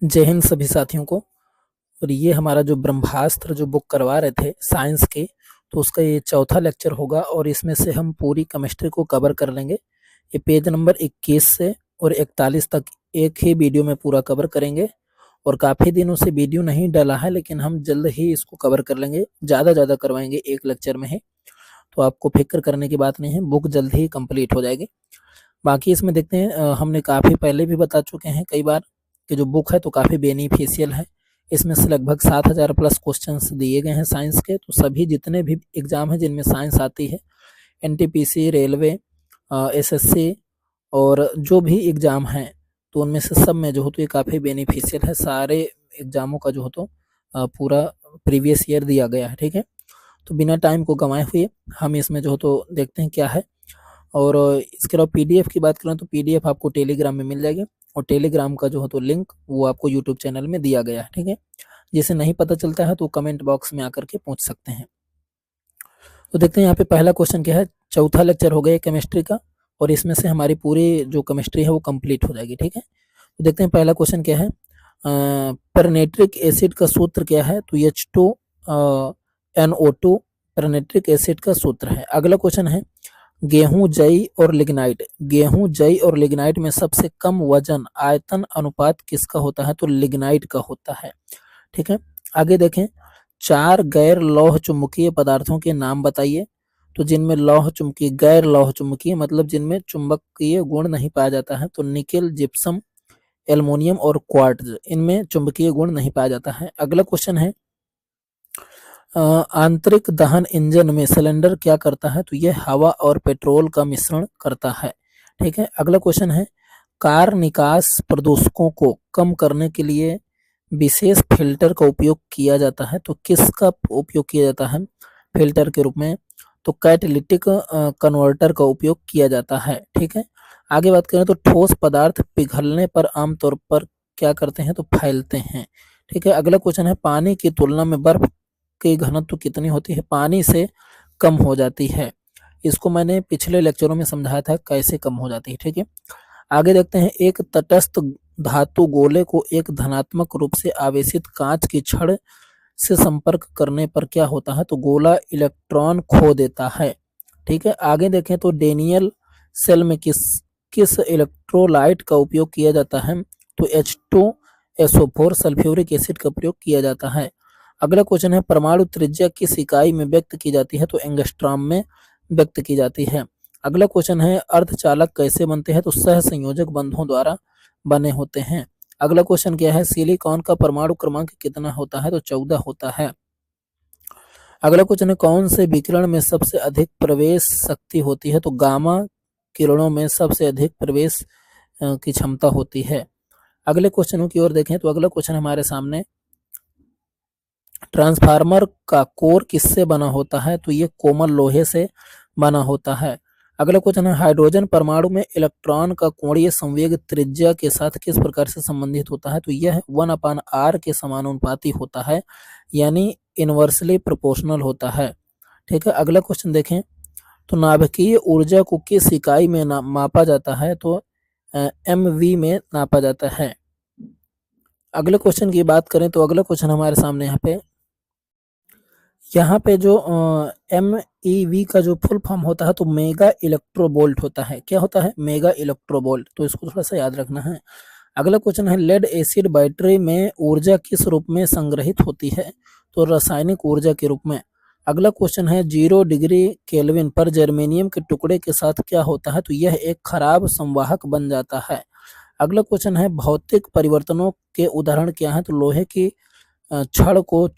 जय हिंद सभी साथियों को। और ये हमारा जो ब्रह्मास्त्र जो बुक करवा रहे थे साइंस के, तो उसका ये चौथा लेक्चर होगा और इसमें से हम पूरी केमिस्ट्री को कवर कर लेंगे। ये पेज नंबर 21 से और 41 तक एक ही वीडियो में पूरा कवर करेंगे। और काफ़ी दिनों से वीडियो नहीं डाला है, लेकिन हम जल्द ही इसको कवर कर लेंगे, ज़्यादा करवाएंगे एक लेक्चर में ही। तो आपको फिक्र करने की बात नहीं है, बुक जल्द ही कंप्लीट हो जाएगी। बाकी इसमें देखते हैं, हमने काफ़ी पहले भी बता चुके हैं कई बार कि जो बुक है तो काफ़ी बेनिफिशियल है। इसमें से लगभग 7000 प्लस क्वेश्चंस दिए गए हैं साइंस के। तो सभी जितने भी एग्ज़ाम हैं जिनमें साइंस आती है, एनटीपीसी, रेलवे, एसएससी और जो भी एग्ज़ाम हैं, तो उनमें से सब में जो हो तो ये काफ़ी बेनिफिशियल है। सारे एग्ज़ामों का जो हो तो पूरा प्रीवियस ईयर दिया गया है। ठीक है, तो बिना टाइम को गंवाए हुए हम इसमें जो हो तो देखते हैं क्या है। और इसके अलावा पीडीएफ की बात करें तो पीडीएफ आपको टेलीग्राम में मिल जाएगी, और टेलीग्राम का जो हो तो लिंक वो आपको यूट्यूब चैनल में दिया गया है। ठीक है, जिसे नहीं पता चलता है तो कमेंट बॉक्स में आकर के पूछ सकते हैं। तो देखते हैं यहाँ पे पहला क्वेश्चन क्या है। चौथा लेक्चर हो गया केमिस्ट्री का, और इसमें से हमारी पूरी जो केमिस्ट्री है वो कंप्लीट हो जाएगी। ठीक है, तो देखते हैं पहला क्वेश्चन क्या है। परनेट्रिक एसिड का सूत्र क्या है, तो H2NO2 परनेट्रिक एसिड का सूत्र है। अगला क्वेश्चन है, गेहूं, जई और लिग्नाइट। गेहूं, जई और लिग्नाइट में सबसे कम वजन आयतन अनुपात किसका होता है, तो लिग्नाइट का होता है। ठीक है, आगे देखें, 4 गैर लौह चुंबकीय पदार्थों के नाम बताइए। तो जिनमें लौह चुंबकीय, गैर लौह चुंबकीय मतलब जिनमें चुंबकीय गुण नहीं पाया जाता है, तो निकेल, जिप्सम, एल्युमिनियम और क्वार्ट्ज, इनमें चुंबकीय गुण नहीं पाया जाता है। अगला क्वेश्चन है, आंतरिक दहन इंजन में सिलेंडर क्या करता है, तो यह हवा और पेट्रोल का मिश्रण करता है। ठीक है, अगला क्वेश्चन है, कार निकास प्रदूषकों को कम करने के लिए विशेष फिल्टर का उपयोग किया जाता है। तो किसका उपयोग किया जाता है फिल्टर के रूप में, तो कैटालिटिक कन्वर्टर का उपयोग किया जाता है। ठीक है, आगे बात करें तो ठोस पदार्थ पिघलने पर आमतौर पर क्या करते हैं, तो फैलते हैं। ठीक है, अगला क्वेश्चन है, पानी की तुलना में बर्फ की घनत्व कितनी होती है, पानी से कम हो जाती है। इसको मैंने पिछले लेक्चरों में समझाया था कैसे कम हो जाती है। ठीक है, आगे देखते हैं, एक तटस्थ धातु गोले को एक धनात्मक रूप से आवेशित कांच की छड़ से संपर्क करने पर क्या होता है, तो गोला इलेक्ट्रॉन खो देता है। ठीक है, आगे देखें तो डेनियल सेल में किस किस इलेक्ट्रोलाइट का उपयोग किया जाता है, तो H2SO4 सल्फ्यूरिक एसिड का प्रयोग किया जाता है। अगला क्वेश्चन है, परमाणु त्रिज्या किस इकाई में व्यक्त की जाती है, तो एंगस्ट्रॉम में व्यक्त की जाती है। अगला क्वेश्चन है, अर्धचालक कैसे बनते हैं, तो सह संयोजक बंधों द्वारा बने होते हैं। अगला क्वेश्चन क्या है, सिलिकॉन का परमाणु क्रमांक कितना होता है, तो 14 होता है। अगला क्वेश्चन है, कौन से विकिरण में सबसे अधिक प्रवेश शक्ति होती है, तो गामा किरणों में सबसे अधिक प्रवेश की क्षमता होती है। अगले क्वेश्चनों की ओर देखें तो अगला क्वेश्चन हमारे सामने, ट्रांसफार्मर का कोर किससे बना होता है, तो ये कोमल लोहे से बना होता है। अगला क्वेश्चन है, हाइड्रोजन परमाणु में इलेक्ट्रॉन का कोणीय संवेग त्रिज्या के साथ किस प्रकार से संबंधित होता है, तो यह 1/r के समानुपाती होता है, यानी इनवर्सली प्रोपोर्शनल होता है। ठीक है, अगला क्वेश्चन देखें, तो नाभिकीय ऊर्जा को किस इकाई में मापा जाता है, तो MV में नापा जाता है। अगले क्वेश्चन की बात करें तो अगला क्वेश्चन हमारे सामने यहाँ पे जो MEV का जो फुल फॉर्म होता है, तो मेगा इलेक्ट्रोवोल्ट होता है। क्या होता है, मेगा इलेक्ट्रोवोल्ट, तो इसको थोड़ा सा याद रखना है। अगला क्वेश्चन है, लेड एसिड बैटरी में ऊर्जा किस रूप में संग्रहित होती है, तो रासायनिक ऊर्जा के रूप में। अगला क्वेश्चन है, 0 डिग्री केल्विन पर जर्मेनियम के टुकड़े के साथ क्या होता है, तो यह एक खराब संवाहक बन जाता है। अगला क्वेश्चन है, भौतिक परिवर्तनों के उदाहरण क्या है, तो लोहे की छड़ को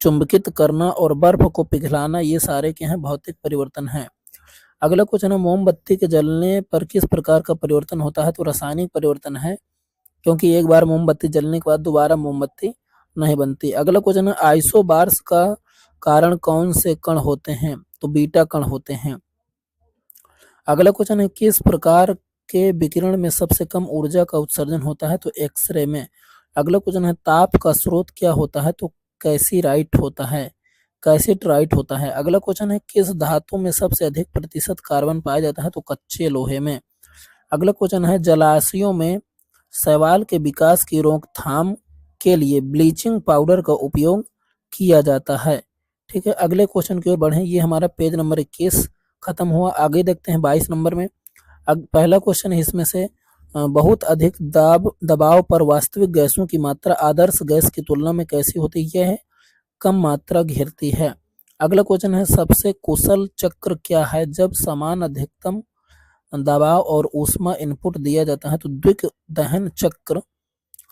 चुंबकित करना और बर्फ को पिघलाना, ये सारे क्या हैं, भौतिक परिवर्तन हैं। अगला क्वेश्चन है, मोमबत्ती के जलने पर किस प्रकार का परिवर्तन होता है, तो रासायनिक परिवर्तन है, क्योंकि एक बार मोमबत्ती जलने के बाद दोबारा मोमबत्ती नहीं बनती। अगला क्वेश्चन है, आइसोबार्स का कारण कौन से कण होते हैं, तो बीटा कण होते हैं। अगला क्वेश्चन है, किस प्रकार के विकिरण में सबसे कम ऊर्जा का उत्सर्जन होता है, तो एक्सरे में। अगला क्वेश्चन है, ताप का स्रोत क्या होता है, तो कैसीराइट होता है, कैसिटराइट होता है। अगला क्वेश्चन है, किस धातु में सबसे अधिक प्रतिशत कार्बन पाया जाता है, तो कच्चे लोहे में। अगला क्वेश्चन है, जलाशयों में शैवाल के विकास की रोकथाम के लिए ब्लीचिंग पाउडर का उपयोग किया जाता है। ठीक है, अगले क्वेश्चन की ओर बढ़ें। ये हमारा पेज नंबर 21 खत्म हुआ। आगे देखते हैं 22 नंबर में। पहला क्वेश्चन है इसमें से, बहुत अधिक दबाव पर वास्तविक गैसों की मात्रा आदर्श गैस की तुलना में कैसी होती है? यह कम मात्रा घेरती है। अगला क्वेश्चन है, सबसे कुशल चक्र क्या है जब समान अधिकतम दबाव और ऊष्मा इनपुट दिया जाता है? तो द्विक दहन चक्र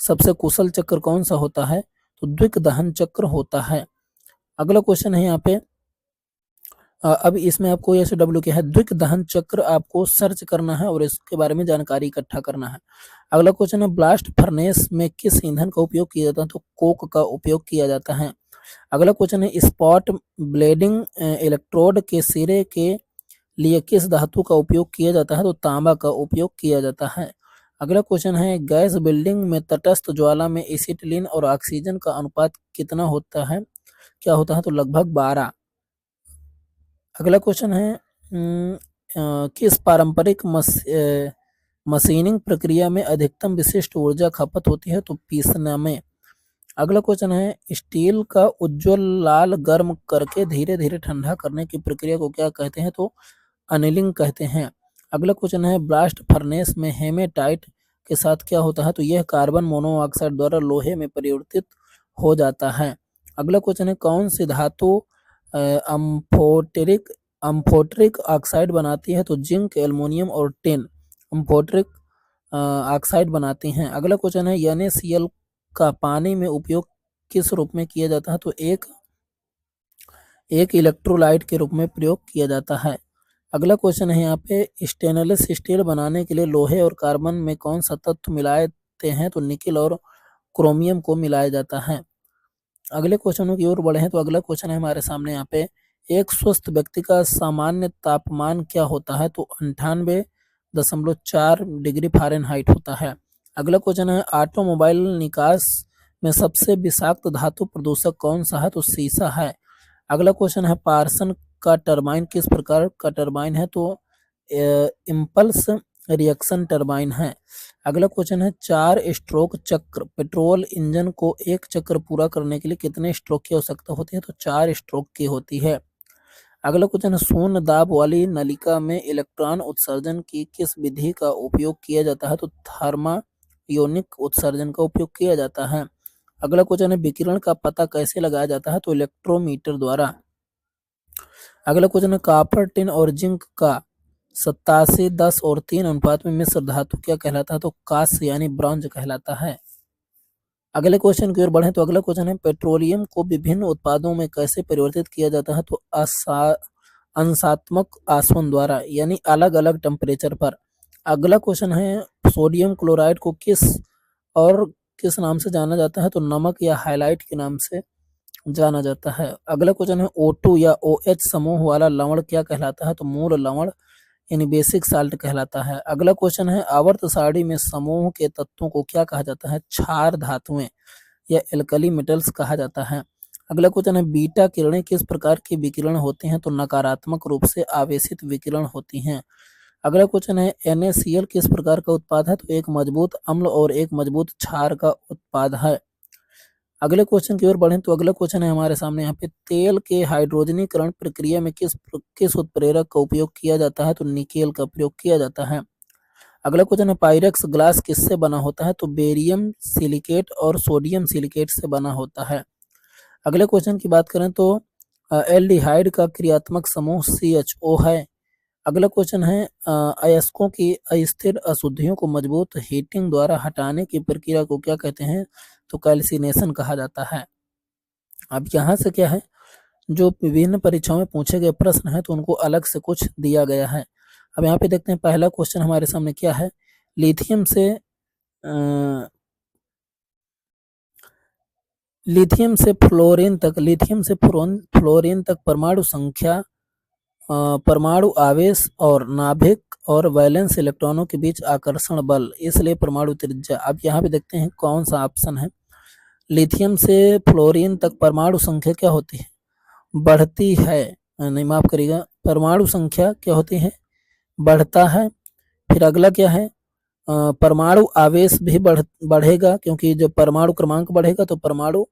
सबसे कुशल चक्र कौन सा होता है? तो द्विक दहन चक्र होता है। अगला क्वेश्चन है यहाँ पे, अब इसमें आपको SW क्या है, द्विक दहन चक्र आपको सर्च करना है और इसके बारे में जानकारी इकट्ठा करना है। अगला क्वेश्चन है, ब्लास्ट फर्नेस में किस ईंधन का उपयोग किया जाता है? तो कोक का उपयोग किया जाता है। अगला क्वेश्चन है, स्पॉट ब्लेडिंग इलेक्ट्रोड के सिरे के लिए किस धातु का उपयोग किया जाता है? तो तांबा का उपयोग किया जाता है। अगला क्वेश्चन है, गैस बिल्डिंग में तटस्थ ज्वाला में एसिटिलीन और ऑक्सीजन का अनुपात कितना होता है? क्या होता है? तो लगभग 12। अगला क्वेश्चन है, किस पारंपरिक मशीनिंग प्रक्रिया में अधिकतम विशिष्ट ऊर्जा खपत होती है? तो पीसने में। अगला क्वेश्चन है, स्टील का उज्ज्वल लाल गर्म करके धीरे धीरे ठंडा करने की प्रक्रिया को क्या कहते हैं? तो अनिलिंग कहते हैं। अगला क्वेश्चन है, ब्लास्ट फर्नेस में हेमेटाइट के साथ क्या होता है? तो यह कार्बन मोनोऑक्साइड द्वारा लोहे में परिवर्तित हो जाता है। अगला क्वेश्चन है, कौन सी धातु अम्फोटेरिक ऑक्साइड बनाती है? तो जिंक, एल्युमिनियम और टिन अम्फोटेरिक ऑक्साइड बनाती हैं। अगला क्वेश्चन है, NaCl का पानी में उपयोग किस रूप में किया जाता है? तो एक इलेक्ट्रोलाइट के रूप में प्रयोग किया जाता है। अगला क्वेश्चन है यहाँ पे, स्टेनलेस स्टील बनाने के लिए लोहे और कार्बन में कौन सा तत्व मिलाते हैं? तो निकेल और क्रोमियम को मिलाया जाता है। अगले क्वेश्चनों की ओर बढ़े हैं। तो अगला क्वेश्चन है हमारे सामने यहाँ पे, एक स्वस्थ व्यक्ति का सामान्य तापमान क्या होता है? तो 98.4 डिग्री फ़ारेनहाइट होता है। अगला क्वेश्चन है, ऑटोमोबाइल निकास में सबसे विषाक्त धातु प्रदूषक कौन सा है? तो सीसा है। अगला क्वेश्चन है, पार्सन का टरबाइन किस प्रकार का टरबाइन है? तो इम्पल्स रिएक्शन टरबाइन है। अगला क्वेश्चन है, 4 स्ट्रोक चक्र पेट्रोल इंजन को एक चक्र पूरा करने के लिए कितने स्ट्रोक की आवश्यकता होती है? तो 4 स्ट्रोक की होती है। अगला क्वेश्चन है, शून्य दाब वाली नलिका में इलेक्ट्रॉन उत्सर्जन की किस विधि का उपयोग किया जाता है? तो थर्मायोनिक उत्सर्जन का उपयोग किया जाता है। अगला क्वेश्चन है, विकिरण का पता कैसे लगाया जाता है? तो इलेक्ट्रोमीटर द्वारा। अगला क्वेश्चन है, कॉपर, टिन और जिंक का 87, 10 और 3 अनुपात में मिश्र धातु क्या कहलाता है? तो कांस्य यानी ब्रॉन्ज कहलाता है। अगले क्वेश्चन की ओर बढ़े। तो अगला क्वेश्चन है, पेट्रोलियम को विभिन्न उत्पादों में कैसे परिवर्तित किया जाता है? तो अंशात्मक आसवन द्वारा, यानी अलग अलग टेम्परेचर पर। अगला क्वेश्चन है, सोडियम क्लोराइड को किस नाम से जाना जाता है? तो नमक या हाइलाइट के नाम से जाना जाता है। अगला क्वेश्चन है, O2 या OH समूह वाला लवण क्या कहलाता है? तो मूल लवण यानी बेसिक साल्ट कहलाता है। अगला क्वेश्चन है, आवर्त सारणी में समूह के तत्वों को क्या कहा जाता है? क्षार धातुएं या एल्कली मेटल्स कहा जाता है। अगला क्वेश्चन है, बीटा किरणें किस प्रकार की विकिरण होती हैं? तो नकारात्मक रूप से आवेशित विकिरण होती हैं। अगला क्वेश्चन है, NaCl किस प्रकार का उत्पाद है? तो एक मजबूत अम्ल और एक मजबूत क्षार का उत्पाद है। अगले क्वेश्चन की ओर बढ़ें। तो अगला क्वेश्चन है हमारे सामने यहाँ पे, तेल के हाइड्रोजनीकरण प्रक्रिया में किस उत्प्रेरक का उपयोग किया जाता है? तो निकेल का प्रयोग किया जाता है। अगला क्वेश्चन है, पायरेक्स ग्लास किससे बना होता है? तो बेरियम सिलिकेट और सोडियम सिलिकेट से बना होता है। अगले क्वेश्चन की बात करें तो एल्डिहाइड का क्रियात्मक समूह CHO है। अगला क्वेश्चन है, अयस्कों की अस्थिर अशुद्धियों को मजबूत हीटिंग द्वारा हटाने की प्रक्रिया को क्या कहते हैं? तो कैल्सिनेशन कहा जाता है। अब यहाँ से क्या है, जो विभिन्न परीक्षाओं में पूछे गए प्रश्न हैं तो उनको अलग से कुछ दिया गया है। अब यहाँ पे देखते हैं पहला क्वेश्चन हमारे सामने क्या है, लिथियम से फ्लोरीन तक परमाणु संख्या, परमाणु आवेश और नाभिक और वैलेंस इलेक्ट्रॉनों के बीच आकर्षण बल, इसलिए परमाणु त्रिज्या। अब यहाँ पे देखते हैं कौन सा ऑप्शन है। लिथियम से फ्लोरीन तक परमाणु संख्या क्या होती है? बढ़ती है, नहीं माफ करिएगा, परमाणु संख्या क्या होती है? बढ़ता है। फिर अगला क्या है, परमाणु आवेश भी बढ़ेगा, क्योंकि जब परमाणु क्रमांक बढ़ेगा तो परमाणु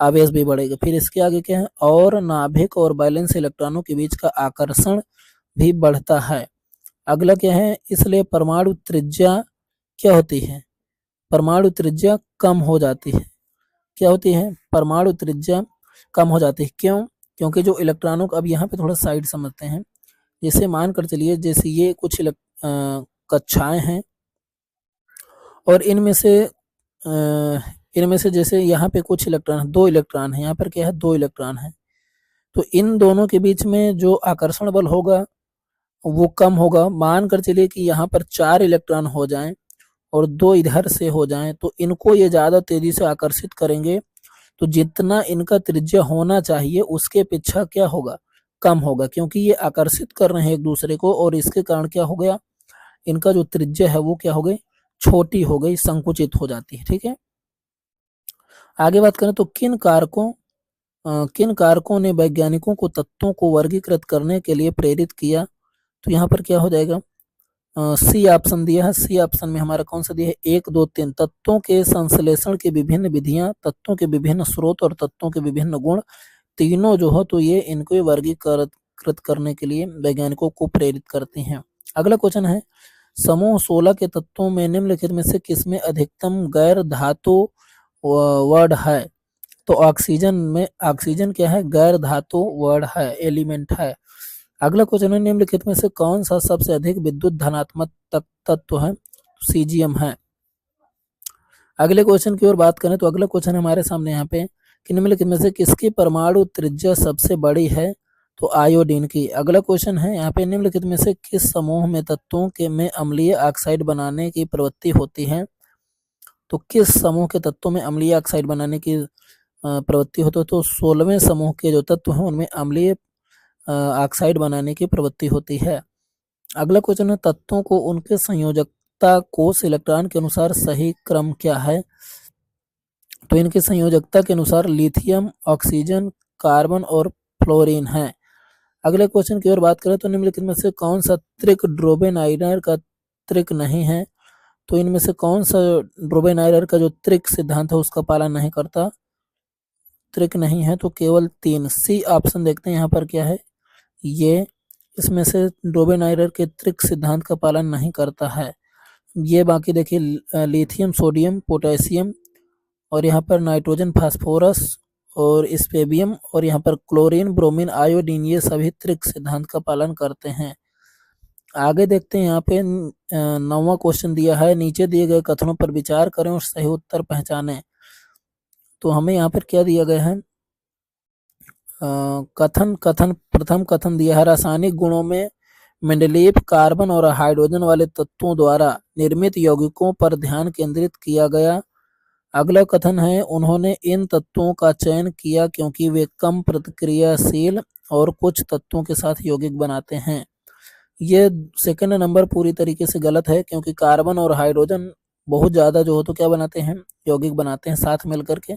आवेश भी बढ़ेगा। फिर इसके आगे क्या है, और नाभिक और वैलेंस इलेक्ट्रॉनों के बीच का आकर्षण भी बढ़ता है। अगला क्या है, इसलिए परमाणु त्रिज्या क्या होती है, परमाणु त्रिज्या कम हो जाती है। क्या होती है, परमाणु त्रिज्या कम हो जाती है। क्यों, क्योंकि जो इलेक्ट्रॉनों का, अब यहाँ पे थोड़ा साइड समझते हैं। जैसे मान कर चलिए, जैसे ये कुछ कक्षाएं हैं और इनमें से जैसे यहाँ पे कुछ इलेक्ट्रॉन, 2 इलेक्ट्रॉन है, यहाँ पर क्या है, 2 इलेक्ट्रॉन है। तो इन दोनों के बीच में जो आकर्षण बल होगा वो कम होगा। मान कर चलिए कि यहाँ पर 4 इलेक्ट्रॉन हो जाएं और 2 इधर से हो जाएं, तो इनको ये ज़्यादा तेजी से आकर्षित करेंगे। तो जितना इनका त्रिज्या होना चाहिए उसके अपेक्षा क्या होगा, कम होगा, क्योंकि ये आकर्षित कर रहे हैं एक दूसरे को, और इसके कारण क्या हो गया, इनका जो त्रिज्या है वो क्या हो गई, छोटी हो गई, संकुचित हो जाती है। ठीक है, आगे बात करें तो किन कारकों ने वैज्ञानिकों को तत्वों को वर्गीकृत करने के लिए प्रेरित किया। तो यहाँ पर क्या हो जाएगा, सी ऑप्शन दिया है। सी ऑप्शन में हमारा कौन सा दिया है, 1, 2, 3। तत्वों के संश्लेषण की विभिन्न विधियां, तत्वों के विभिन्न स्रोत और तत्वों के विभिन्न गुण, तीनों जो हो तो ये इनको वर्गीकृत करने के लिए वैज्ञानिकों को प्रेरित करती हैं। अगला क्वेश्चन है, समूह 16 के तत्वों में निम्नलिखित में से किसमें अधिकतम गैर धातु वर्ड है। तो ऑक्सीजन क्या है, गैर धातु वर्ड है, एलिमेंट है। अगला क्वेश्चन है, निम्नलिखित में से कौन सा सबसे अधिक विद्युत धनात्मक तत्व है। सीजियम है। अगले क्वेश्चन की ओर बात करें तो अगला क्वेश्चन हमारे सामने यहाँ पे कि निम्नलिखित में से किसकी परमाणु त्रिज्या सबसे बड़ी है। तो आयोडीन की। अगला क्वेश्चन है यहाँ पे, निम्नलिखित में से किस समूह में तत्वों के में अम्लीय ऑक्साइड बनाने की प्रवृत्ति होती है। तो किस समूह के तत्वों में अम्लीय ऑक्साइड बनाने की प्रवृत्ति होती है। तो 16वें समूह के जो तत्व हैं उनमें अम्लीय ऑक्साइड बनाने की प्रवृत्ति होती है। अगला क्वेश्चन है, तत्वों को उनके संयोजकता कोष इलेक्ट्रॉन के अनुसार सही क्रम क्या है। तो इनकी संयोजकता के अनुसार लिथियम, ऑक्सीजन, कार्बन और फ्लोरीन है। अगले क्वेश्चन की ओर बात करें तो निम्नलिखित में से कौन सा त्रिक ड्रोबेनाइडर का त्रिक नहीं है। तो इनमें से कौन सा ड्रोबेनाइडर का जो त्रिक सिद्धांत है उसका पालन नहीं करता, त्रिक नहीं है। तो केवल 3, सी ऑप्शन देखते हैं यहाँ पर क्या है, ये इसमें से ड्रोबेनाइडर के त्रिक सिद्धांत का पालन नहीं करता है। ये बाकी देखिए, लिथियम, सोडियम, पोटेशियम और यहाँ पर नाइट्रोजन, फास्फोरस और स्पेबियम और यहाँ पर क्लोरीन, ब्रोमीन, आयोडीन, ये सभी त्रिक सिद्धांत का पालन करते हैं। आगे देखते हैं, यहाँ पे 9वां क्वेश्चन दिया है, नीचे दिए गए कथनों पर विचार करें और सही उत्तर पहचानें। तो हमें यहाँ पर क्या दिया गया है, प्रथम कथन दिया है, रासायनिक गुणों में मेंडलीव कार्बन और हाइड्रोजन वाले तत्वों द्वारा निर्मित यौगिकों पर ध्यान केंद्रित किया गया। अगला कथन है, उन्होंने इन तत्वों का चयन किया क्योंकि वे कम प्रतिक्रियाशील और कुछ तत्वों के साथ यौगिक बनाते हैं। ये सेकंड नंबर पूरी तरीके से गलत है, क्योंकि कार्बन और हाइड्रोजन बहुत ज़्यादा जो हो तो क्या बनाते हैं, यौगिक बनाते हैं साथ मिलकर के।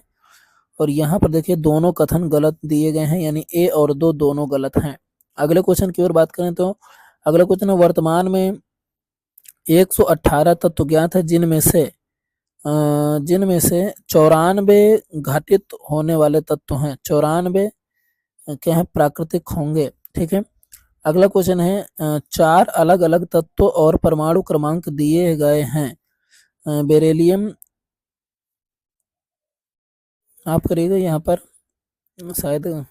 और यहाँ पर देखिए दोनों कथन गलत दिए गए हैं, यानी ए और दो दोनों गलत हैं। अगले क्वेश्चन की ओर बात करें तो अगला क्वेश्चन है, वर्तमान में 118 तत्व ज्ञात है जिनमें से 94 घटित होने वाले तत्व हैं। 94 क्या है, प्राकृतिक होंगे। ठीक है, अगला क्वेश्चन है, 4 अलग अलग तत्व और परमाणु क्रमांक दिए गए हैं। बेरिलियम, आप करिएगा यहाँ पर शायद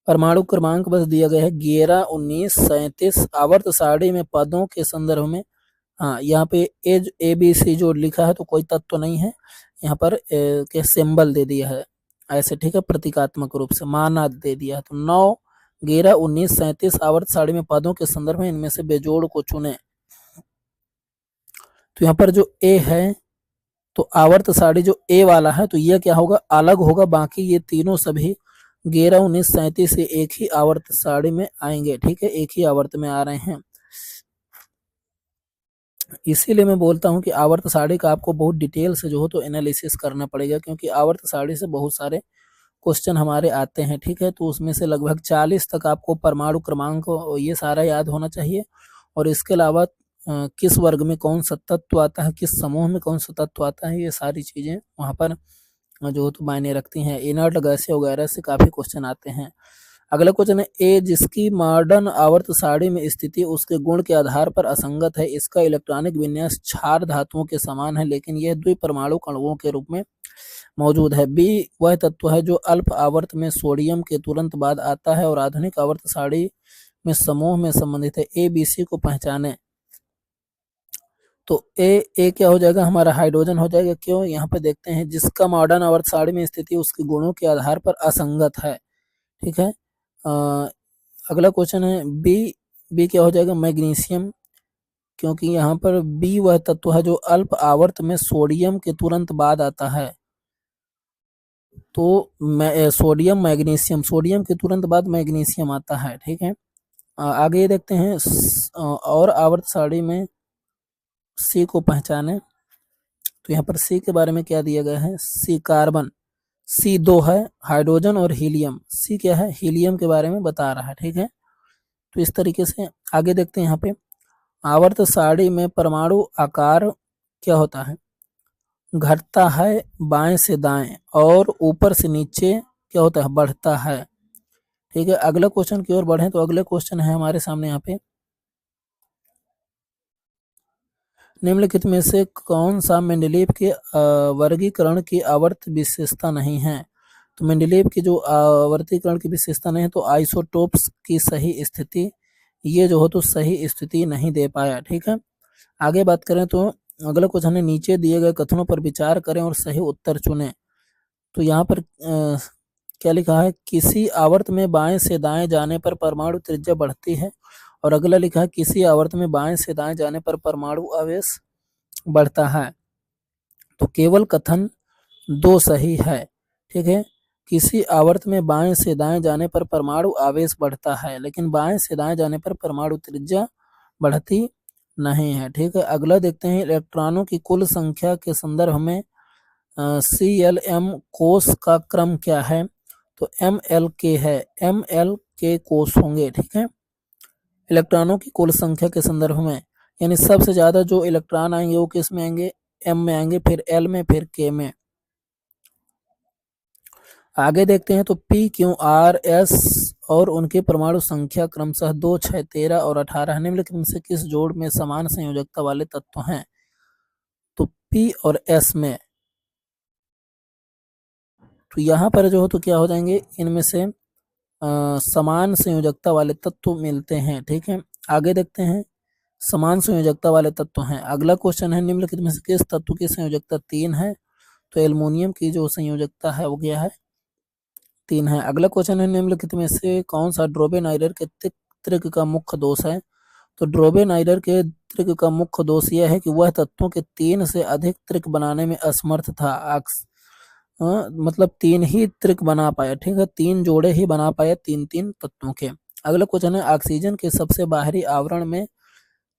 परमाणु क्रमांक बस दिया गया है 11, 19, 37। आवर्त सारणी में पदों के संदर्भ में, हाँ यहाँ पे ABC जो लिखा है तो कोई तत्व तो नहीं है, यहाँ पर के सिंबल दे दिया है ऐसे। ठीक है, प्रतीकात्मक रूप से माना दे दिया है। तो 9, 11, 19, 37 आवर्त सारणी में पदों के संदर्भ में इनमें से बेजोड़ को चुने। तो यहाँ पर जो ए है, तो आवर्त सारणी जो ए वाला है तो यह क्या होगा, अलग होगा। बाकी ये तीनों सभी 11, 19, 37 से एक ही आवर्त सारणी में आएंगे। ठीक है, एक ही आवर्त में आ रहे हैं। इसीलिए मैं बोलता हूं कि आवर्त सारणी का आपको बहुत डिटेल से जो हो तो एनालिसिस करना पड़ेगा, क्योंकि आवर्त सारणी से बहुत सारे क्वेश्चन हमारे आते हैं। ठीक है, तो उसमें से लगभग 40 तक आपको परमाणु क्रमांक ये सारा याद होना चाहिए। और इसके अलावा किस वर्ग में कौन सा तत्व आता है, किस समूह में कौन सा तत्व आता है, ये सारी चीजें वहां पर जो तो मायने रखती हैं। इनर्ट गैसें वगैरह से काफी क्वेश्चन आते हैं। अगला क्वेश्चन है, ए जिसकी मॉडर्न आवर्त सारणी में स्थिति उसके गुण के आधार पर असंगत है, इसका इलेक्ट्रॉनिक विन्यास क्षार धातुओं के समान है लेकिन यह द्विपरमाणु कणों के रूप में मौजूद है। बी वह तत्व है जो अल्प आवर्त में सोडियम के तुरंत बाद आता है और आधुनिक आवर्त सारणी में समूह में संबंधित है। ए बी सी को पहचाने। तो ए क्या हो जाएगा, हमारा हाइड्रोजन हो जाएगा। क्यों, यहाँ पे देखते हैं, जिसका मॉडर्न आवर्त सारणी में स्थिति उसके गुणों के आधार पर असंगत है। ठीक है। अगला क्वेश्चन है, बी क्या हो जाएगा, मैग्नीशियम, क्योंकि यहाँ पर बी वह तत्व है जो अल्प आवर्त में सोडियम के तुरंत बाद आता है। तो सोडियम मैग्नीशियम, सोडियम के तुरंत बाद मैग्नीशियम आता है। ठीक है। आगे देखते हैं, और आवर्त सारणी में सी को पहचाने। तो यहाँ पर सी के बारे में क्या दिया गया है, सी कार्बन, सी दो है, हाइड्रोजन और हीलियम। सी क्या है, हीलियम के बारे में बता रहा है। ठीक है। तो इस तरीके से आगे देखते हैं, यहाँ पे आवर्त सारणी में परमाणु आकार क्या होता है, घटता है बाएं से दाएं और ऊपर से नीचे क्या होता है, बढ़ता है। ठीक है। अगला क्वेश्चन की ओर बढ़े तो अगले क्वेश्चन है हमारे सामने यहाँ पे, निम्नलिखित में से कौन सा मेंडलीव के वर्गीकरण की आवर्त विशेषता नहीं है। तो मेंडलीव की जो आवर्तीकरण की विशेषता नहीं है, तो आइसोटोप्स की सही स्थिति, ये जो हो तो सही स्थिति नहीं दे पाया। ठीक है। आगे बात करें तो अगला क्वेश्चन है, नीचे दिए गए कथनों पर विचार करें और सही उत्तर चुनें। तो यहाँ पर क्या लिखा है, किसी आवर्त में बाएं से दाएं जाने पर परमाणु त्रिज्या बढ़ती है, और अगला लिखा है किसी आवर्त में बाएं से दाएं जाने पर परमाणु आवेश बढ़ता है। तो केवल कथन दो सही है। ठीक है। किसी आवर्त में बाएं से दाएं जाने पर परमाणु आवेश बढ़ता है, लेकिन बाएं से दाएं जाने पर परमाणु त्रिज्या बढ़ती नहीं है। ठीक है। अगला देखते हैं, इलेक्ट्रॉनों की कुल संख्या के संदर्भ में CL_M कोष का क्रम क्या है। तो MLK है, MLK कोष होंगे। ठीक है। इलेक्ट्रॉनों की कुल संख्या के संदर्भ में, यानी सबसे ज्यादा जो इलेक्ट्रॉन आएंगे वो किस में आएंगे, M में आएंगे, फिर L में, फिर K में। आगे देखते हैं, तो PQRS और उनके परमाणु संख्या क्रमशः 2, 6, 13 और 18 निम्नलिखित में से किस जोड़ में समान संयोजकता वाले तत्व हैं। तो P और S में, तो यहाँ पर जो हो तो क्या हो जाएंगे, इनमें से समान संयोजकता वाले तत्व मिलते हैं। ठीक है। आगे देखते हैं, समान संयोजकता वाले तत्व हैं। अगला क्वेश्चन है, निम्नलिखित में से किस तत्व की संयोजकता 3 है। तो एल्युमिनियम की जो संयोजकता है वो क्या है, 3 है। अगला क्वेश्चन है, निम्नलिखित में से कौन सा ड्रोबेनाइडर के त्रिक का मुख्य दोष है। तो ड्रोबेनाइडर के त्रिक का मुख्य दोष यह है कि वह तत्वों के 3 से अधिक त्रिक बनाने में असमर्थ था। मतलब 3 ही त्रिक बना पाया। ठीक है। 3 जोड़े ही बना पाया 3 तत्वों के। अगला क्वेश्चन है, ऑक्सीजन के सबसे बाहरी आवरण में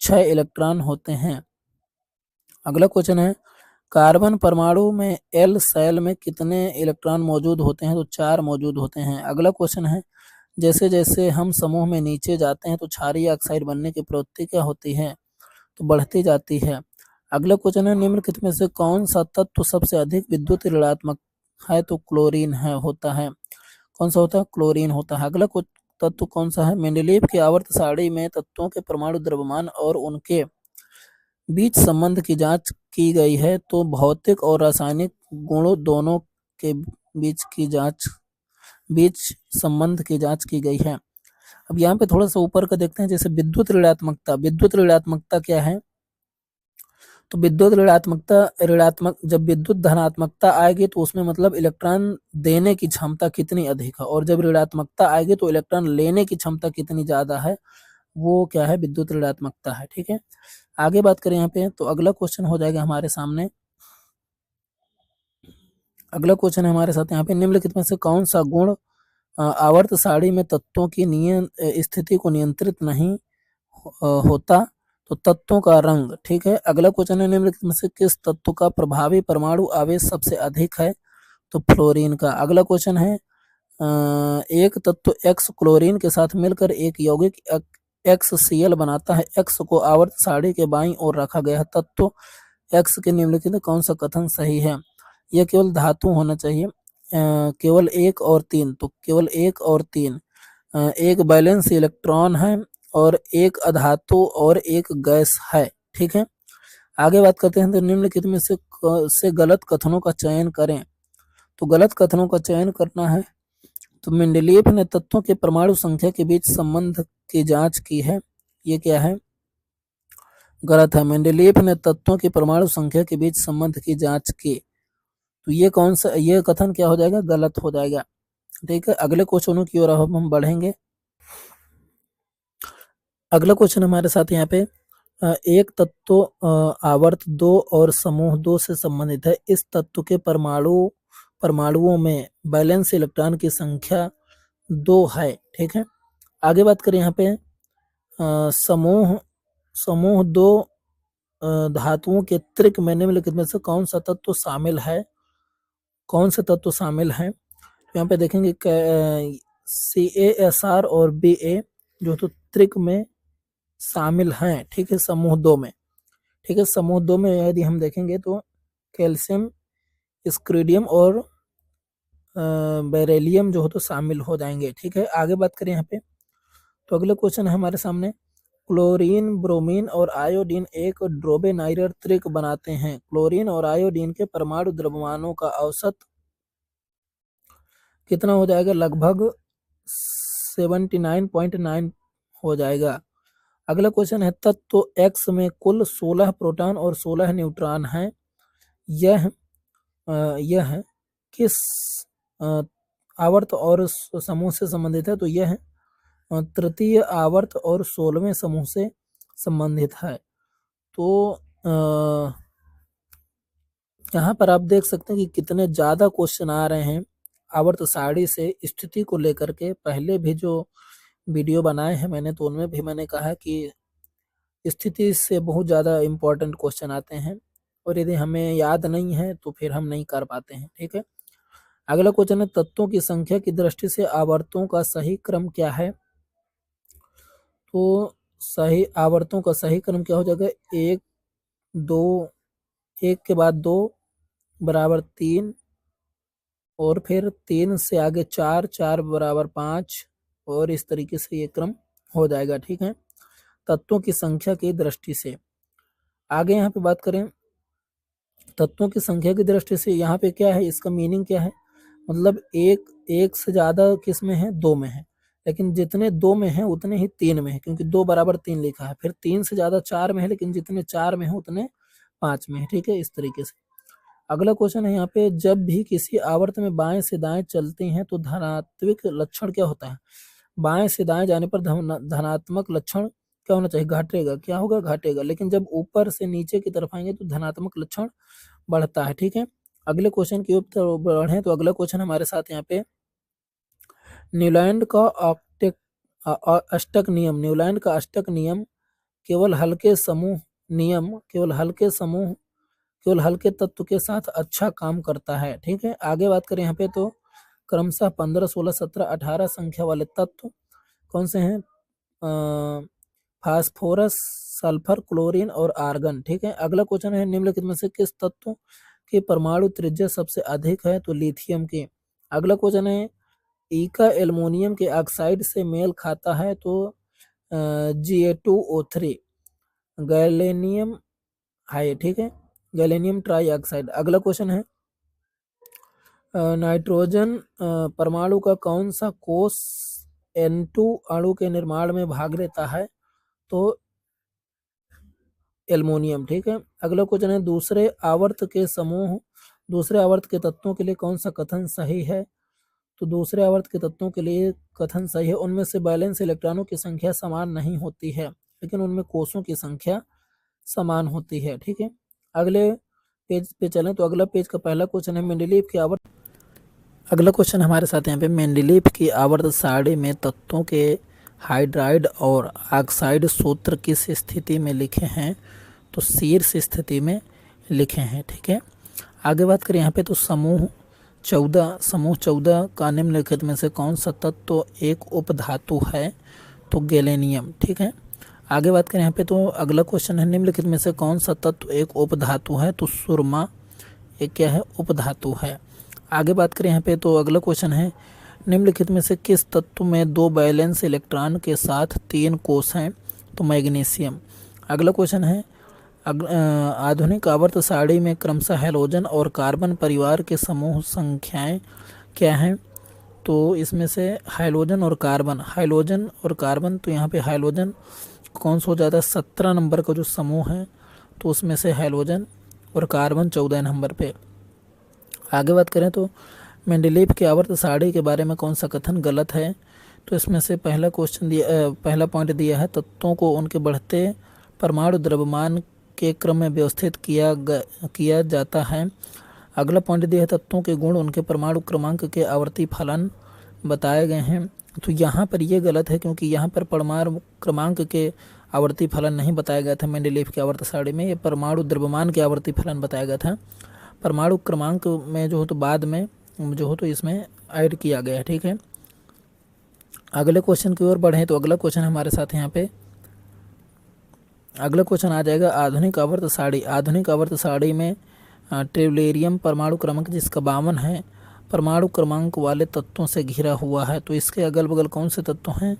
6 इलेक्ट्रॉन होते हैं। अगला क्वेश्चन है, कार्बन परमाणु में L सेल में कितने इलेक्ट्रॉन मौजूद होते हैं। तो 4 मौजूद होते हैं। अगला क्वेश्चन है, जैसे जैसे हम समूह में नीचे जाते हैं तो क्षारीय ऑक्साइड बनने की प्रवृत्ति क्या होती है, तो बढ़ती जाती है। अगला क्वेश्चन है, निम्नलिखित में से कौन सा तत्व सबसे अधिक विद्युत ऋणात्मक है। तो क्लोरीन है, होता है। कौन सा होता है, क्लोरीन होता है। अगला तत्व कौन सा है, मेंडलीव की आवर्त सारणी में तत्वों के परमाणु द्रव्यमान और उनके बीच संबंध की जांच की गई है। तो भौतिक और रासायनिक गुणों दोनों के बीच संबंध की जांच की गई है। अब यहाँ पे थोड़ा सा ऊपर का देखते हैं, जैसे विद्युत ऋणात्मकता। विद्युत ऋणात्मकता क्या है, तो विद्युत ऋणात्मक जब विद्युत धनात्मकता आएगी तो उसमें मतलब इलेक्ट्रॉन देने की क्षमता कितनी अधिक है, और जब ऋणात्मकता आएगी तो इलेक्ट्रॉन लेने की क्षमता कितनी ज्यादा है, वो क्या है, विद्युत ऋणात्मकता है। ठीक है। आगे बात करें यहाँ पे, तो अगला क्वेश्चन हो जाएगा हमारे सामने। अगला क्वेश्चन है हमारे साथ यहाँ पे, निम्नलिखित में से कौन सा गुण आवर्त सारणी में तत्वों की स्थिति को नियंत्रित नहीं होता। तो तत्वों का रंग। ठीक है। अगला क्वेश्चन है, निम्नलिखित में से किस तत्व का प्रभावी परमाणु आवेश सबसे अधिक है। तो फ्लोरीन का। अगला क्वेश्चन है, एक तत्व X क्लोरीन के साथ मिलकर एक यौगिक XCl बनाता है। X को आवर्त सारणी के बाईं ओर रखा गया है। तत्व X के निम्नलिखित में कौन सा कथन सही है? यह केवल धातु होना चाहिए। केवल 1 और 3, तो केवल 1 और 3 एक बैलेंस इलेक्ट्रॉन है और एक अधातु और एक गैस है। ठीक है, आगे बात करते हैं। तो निम्नलिखित में से गलत कथनों का चयन करें। तो गलत कथनों का चयन करना है। तो मेंडेलीव ने तत्वों के परमाणु संख्या के बीच संबंध की जांच की है। ये क्या है? गलत है। मेंडेलीव ने तत्वों की परमाणु संख्या के बीच संबंध की जांच की, तो ये कौन सा, ये कथन क्या हो जाएगा? गलत हो जाएगा। ठीक है, अगले क्वेश्चनों की ओर हम बढ़ेंगे। अगला क्वेश्चन हमारे साथ यहाँ पे एक तत्व आवर्त 2 और समूह 2 से संबंधित है। इस तत्व के परमाणुओं में बैलेंस इलेक्ट्रॉन की संख्या 2 है। ठीक है, आगे बात करें यहाँ पे समूह 2 धातुओं के त्रिक में निम्नलिखित में से कौन सा तत्व शामिल है? कौन से तत्व शामिल हैं? तो यहाँ पे देखेंगे CaSr और Ba जो तो त्रिक में शामिल हैं। ठीक है, समूह 2 में। ठीक है, समूह 2 में यदि हम देखेंगे तो कैल्शियम, स्क्रीडियम और बेरिलियम जो हो तो शामिल हो जाएंगे। ठीक है, आगे बात करें यहाँ पे। तो अगला क्वेश्चन है हमारे सामने, क्लोरीन, ब्रोमीन और आयोडीन एक ड्रोबेनाइरर त्रिक बनाते हैं। क्लोरीन और आयोडीन के परमाणु द्रव्यमानों का औसत कितना हो जाएगा? लगभग 79.9 हो जाएगा। अगला क्वेश्चन है, तत्व X में कुल 16 प्रोटॉन और 16 न्यूट्रॉन हैं। यह किस आवर्त और समूह से संबंधित है? तो यह तृतीय आवर्त और 16वें समूह से संबंधित है। तो यहाँ पर आप देख सकते हैं कि कितने ज़्यादा क्वेश्चन आ रहे हैं आवर्त सारणी से स्थिति को लेकर के। पहले भी जो वीडियो बनाए हैं मैंने, तो उनमें भी मैंने कहा कि स्थिति से बहुत ज़्यादा इम्पोर्टेंट क्वेश्चन आते हैं और यदि हमें याद नहीं है तो फिर हम नहीं कर पाते हैं। ठीक है, अगला क्वेश्चन है, तत्वों की संख्या की दृष्टि से आवर्तों का सही क्रम क्या है? तो सही आवर्तों का सही क्रम क्या हो जाएगा? 1 2, 1 के बाद 2 बराबर 3 और फिर 3 से आगे 4, 4 बराबर 5 और इस तरीके से ये क्रम हो जाएगा। ठीक है, तत्वों की संख्या की दृष्टि से। आगे यहाँ पे बात करें, तत्वों की संख्या की दृष्टि से यहाँ पे क्या है, इसका मीनिंग क्या है? मतलब एक से ज़्यादा किस में है? 2 में है, लेकिन जितने 2 में है उतने ही 3 में है, क्योंकि 2 बराबर 3 लिखा है। फिर 3 से ज़्यादा 4 में है, लेकिन जितने 4 में है उतने 5 में है। ठीक है, इस तरीके से। अगला क्वेश्चन है यहाँ पे, जब भी किसी आवर्त में बाएं से दाएं चलते हैं तो धनात्मक लक्षण क्या होता है? बाएं से दाएं जाने पर धनात्मक लक्षण क्या होना चाहिए? घटेगा। क्या होगा? घटेगा। लेकिन जब ऊपर से नीचे की तरफ आएंगे तो धनात्मक लक्षण बढ़ता है। ठीक है, अगले क्वेश्चन की ओर बढ़े। तो अगला क्वेश्चन हमारे साथ यहाँ पे, न्यूलैंड का अष्टक नियम, न्यूलैंड का अष्टक नियम केवल हल्के तत्व के साथ अच्छा काम करता है। ठीक है, आगे बात करें यहाँ पे तो क्रमशः 15, 16, 17, 18 संख्या वाले तत्व कौन से हैं? फास्फोरस, सल्फर, क्लोरीन और आर्गन। ठीक है, अगला क्वेश्चन है, निम्नलिखित में से किस तत्व की परमाणु त्रिज्या सबसे अधिक है? तो लिथियम की। अगला क्वेश्चन है, ईका एल्युमिनियम के ऑक्साइड से मेल खाता है? तो Ga2O3। गैलेनियम है। ठीक है, गैलेनियम ट्राई ऑक्साइड। अगला क्वेश्चन है, नाइट्रोजन परमाणु का कौन सा कोष N2 अणु के निर्माण में भाग लेता है? तो एल्युमिनियम। ठीक है, अगला क्वेश्चन है, दूसरे आवर्त के तत्वों के लिए कौन सा कथन सही है? तो दूसरे आवर्त के तत्वों के लिए कथन सही है, उनमें से बैलेंस इलेक्ट्रॉनों की संख्या समान नहीं होती है, लेकिन उनमें कोषों की संख्या समान होती है। ठीक है, अगले पेज पे चलें। तो अगला पेज का पहला क्वेश्चन है, मेंडेलीव की आवर्त। अगला क्वेश्चन हमारे साथ यहाँ पे, मेंडेलीव की आवर्त सारणी में तत्वों के हाइड्राइड और ऑक्साइड सूत्र किस स्थिति में लिखे हैं? तो शीर्ष स्थिति में लिखे हैं। ठीक है, आगे बात करें यहाँ पे तो समूह 14 का निम्नलिखित में से कौन सा तत्व एक उपधातु है? तो गैलेनियम। ठीक है, आगे बात करें यहाँ पे तो अगला क्वेश्चन है निम्नलिखित में से कौन सा तत्व एक उपधातु है? तो सुरमा एक क्या है? उपधातु है। आगे बात करें यहाँ पे तो अगला क्वेश्चन है निम्नलिखित में से किस तत्व में 2 वैलेंस इलेक्ट्रॉन के साथ 3 कोष हैं? तो मैग्नीशियम। अगला क्वेश्चन है आधुनिक आवर्त सारणी में क्रमशः हैलोजन और कार्बन परिवार के समूह संख्याएं क्या हैं? तो इसमें से हाइड्रोजन और कार्बन, तो यहाँ पे हाइड्रोजन कौन सा हो जाता है? 17 नंबर का जो समूह है, तो उसमें से हाइड्रोजन और कार्बन 14 नंबर पे। आगे बात करें तो मेंडलीव की आवर्त सारणी के बारे में कौन सा कथन गलत है? तो इसमें से पहला पॉइंट दिया है तत्वों को उनके बढ़ते परमाणु द्रव्यमान के क्रम में व्यवस्थित किया जाता है। अगला पॉइंट दिया है तत्वों के गुण उनके परमाणु क्रमांक के आवर्ती फलन बताए गए हैं। तो यहाँ पर ये गलत है क्योंकि यहाँ पर परमाणु क्रमांक के आवर्ती फलन नहीं बताया गया था मेंडलीव की आवर्त सारणी में, ये परमाणु द्रव्यमान के आवर्ती फलन बताया गया था। परमाणु क्रमांक में जो हो तो बाद में जो हो तो इसमें ऐड किया गया है। ठीक है, अगले क्वेश्चन की ओर बढ़ें तो अगला क्वेश्चन हमारे साथ यहाँ पे अगला क्वेश्चन आ जाएगा आधुनिक आवर्त सारणी में ट्रिब्यूलेरियम परमाणु क्रमांक जिसका 52 है परमाणु क्रमांक वाले तत्वों से घिरा हुआ है। तो इसके अगल बगल कौन से तत्व हैं?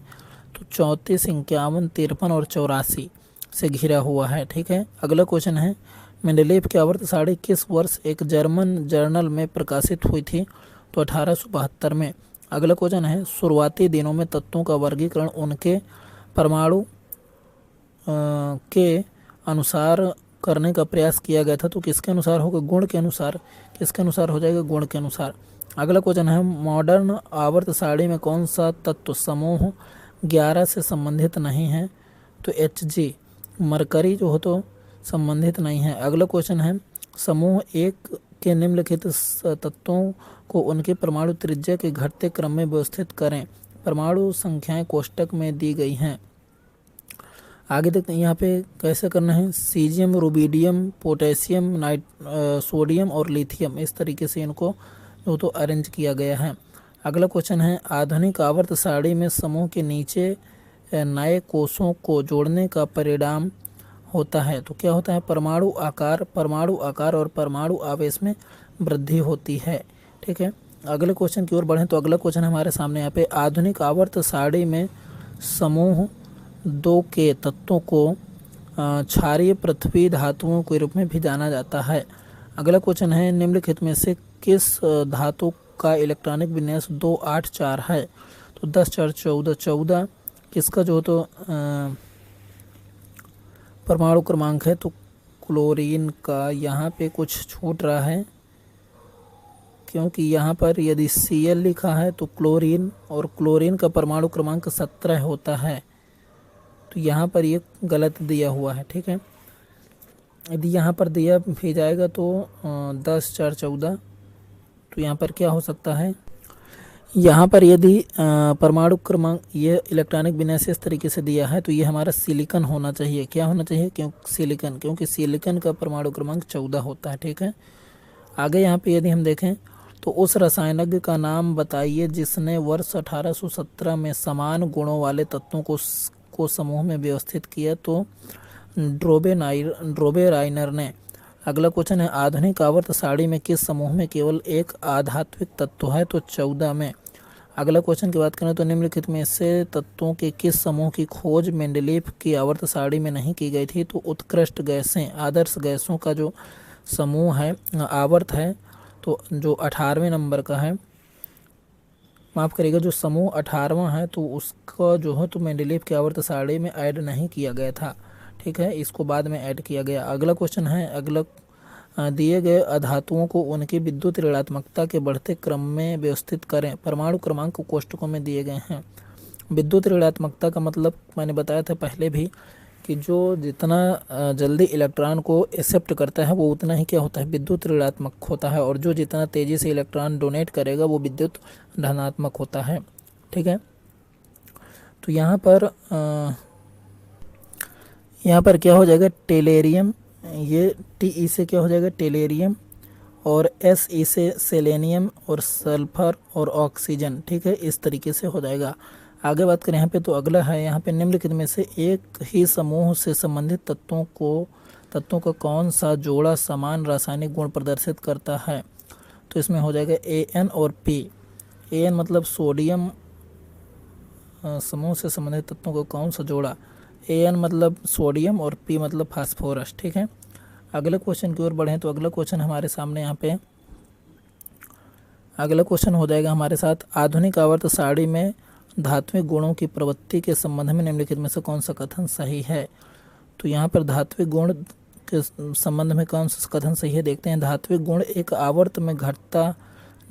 तो 34, 51, 53 और 84 से घिरा हुआ है। ठीक है, अगला क्वेश्चन है मेंडलीव की आवर्त सारणी किस वर्ष एक जर्मन जर्नल में प्रकाशित हुई थी? तो 1872 में। अगला क्वेश्चन है शुरुआती दिनों में तत्वों का वर्गीकरण उनके परमाणु के अनुसार करने का प्रयास किया गया था। तो किसके अनुसार होगा? गुण के अनुसार। किसके अनुसार हो जाएगा? गुण के अनुसार। अगला क्वेश्चन है मॉडर्न आवर्त सारणी में कौन सा तत्व समूह 11 से संबंधित नहीं है? तो Hg। मरकरी जो हो तो संबंधित नहीं है। अगला क्वेश्चन है समूह 1 के निम्नलिखित तत्वों को उनके परमाणु त्रिज्या के घटते क्रम में व्यवस्थित करें। परमाणु संख्याएं कोष्टक में दी गई हैं। आगे देखते हैं यहाँ पे कैसे करना है। सीजियम, रुबिडियम, पोटेशियम, सोडियम और लिथियम, इस तरीके से इनको जो तो अरेंज किया गया है। अगला क्वेश्चन है आधुनिक आवर्त सारणी में समूह के नीचे नए कोषों को जोड़ने का परिणाम होता है। तो क्या होता है? परमाणु आकार और परमाणु आवेश में वृद्धि होती है। ठीक है, अगले क्वेश्चन की ओर बढ़ें तो अगला क्वेश्चन हमारे सामने यहाँ पे आधुनिक आवर्त सारणी में समूह 2 के तत्वों को क्षारीय पृथ्वी धातुओं के रूप में भी जाना जाता है। अगला क्वेश्चन है निम्नलिखित में से किस धातु का इलेक्ट्रॉनिक विन्यास 284 है? तो 10, 4, 14, 14 किसका जो तो परमाणु क्रमांक है? तो क्लोरीन का। यहाँ पे कुछ छूट रहा है क्योंकि यहाँ पर यदि Cl लिखा है तो क्लोरीन, और क्लोरीन का परमाणु क्रमांक 17 होता है, तो यहाँ पर ये गलत दिया हुआ है। ठीक है, यदि यहाँ पर दिया भी जाएगा तो 10, 4, 14, तो यहाँ पर क्या हो सकता है? यहाँ पर यदि परमाणु क्रमांक ये इलेक्ट्रॉनिक विन्यास इस तरीके से दिया है तो ये हमारा सिलिकॉन होना चाहिए। क्या होना चाहिए? क्योंकि सिलिकॉन का परमाणु क्रमांक 14 होता है। ठीक है, आगे यहाँ पे यदि हम देखें तो उस रसायनज्ञ का नाम बताइए जिसने वर्ष 1817 में समान गुणों वाले तत्वों को समूह में व्यवस्थित किया। तो ड्रोबे राइनर ने। अगला क्वेश्चन है आधुनिक आवर्त सारणी में किस समूह में केवल एक आधात्विक तत्व है? तो 14 में। अगला क्वेश्चन की बात करें तो निम्नलिखित में से तत्वों के किस समूह की खोज मेंडलीव की आवर्त सारणी में नहीं की गई थी? तो उत्कृष्ट गैसें, आदर्श गैसों का जो समूह है आवर्त है तो जो 18वें नंबर का है, माफ़ करिएगा, जो समूह 18वां है तो उसका जो है तो मेंडलीव की आवर्त सारणी में ऐड नहीं किया गया था। ठीक है, इसको बाद में ऐड किया गया। अगला क्वेश्चन है दिए गए अधातुओं को उनकी विद्युत ऋणात्मकता के बढ़ते क्रम में व्यवस्थित करें। परमाणु क्रमांक कोष्टकों में दिए गए हैं। विद्युत ऋणात्मकता का मतलब मैंने बताया था पहले भी कि जो जितना जल्दी इलेक्ट्रॉन को एक्सेप्ट करता है वो उतना ही क्या होता है? विद्युत ऋणात्मक होता है, और जो जितना तेज़ी से इलेक्ट्रॉन डोनेट करेगा वो विद्युत धनात्मक होता है। ठीक है, तो यहाँ पर क्या हो जाएगा? टेलेरियम, ये Te से क्या हो जाएगा? टेलेरियम, और Se से सेलेनियम और सल्फर और ऑक्सीजन। ठीक है, इस तरीके से हो जाएगा। आगे बात करें यहाँ पे तो अगला है यहाँ पे निम्नलिखित में से एक ही समूह से संबंधित तत्वों का कौन सा जोड़ा समान रासायनिक गुण प्रदर्शित करता है। तो इसमें हो जाएगा AN और P। AN मतलब सोडियम समूह से संबंधित तत्वों का कौन सा जोड़ा, AN मतलब सोडियम और P मतलब फास्फोरस। ठीक है, अगले क्वेश्चन की ओर बढ़ें तो अगला क्वेश्चन हमारे सामने यहाँ पे अगला क्वेश्चन हो जाएगा हमारे साथ, आधुनिक आवर्त सारणी में धात्विक गुणों की प्रवृत्ति के संबंध में निम्नलिखित में से कौन सा कथन सही है। तो यहाँ पर धात्विक गुण के संबंध में कौन सा कथन सही है, देखते हैं। धात्विक गुण एक आवर्त में घटता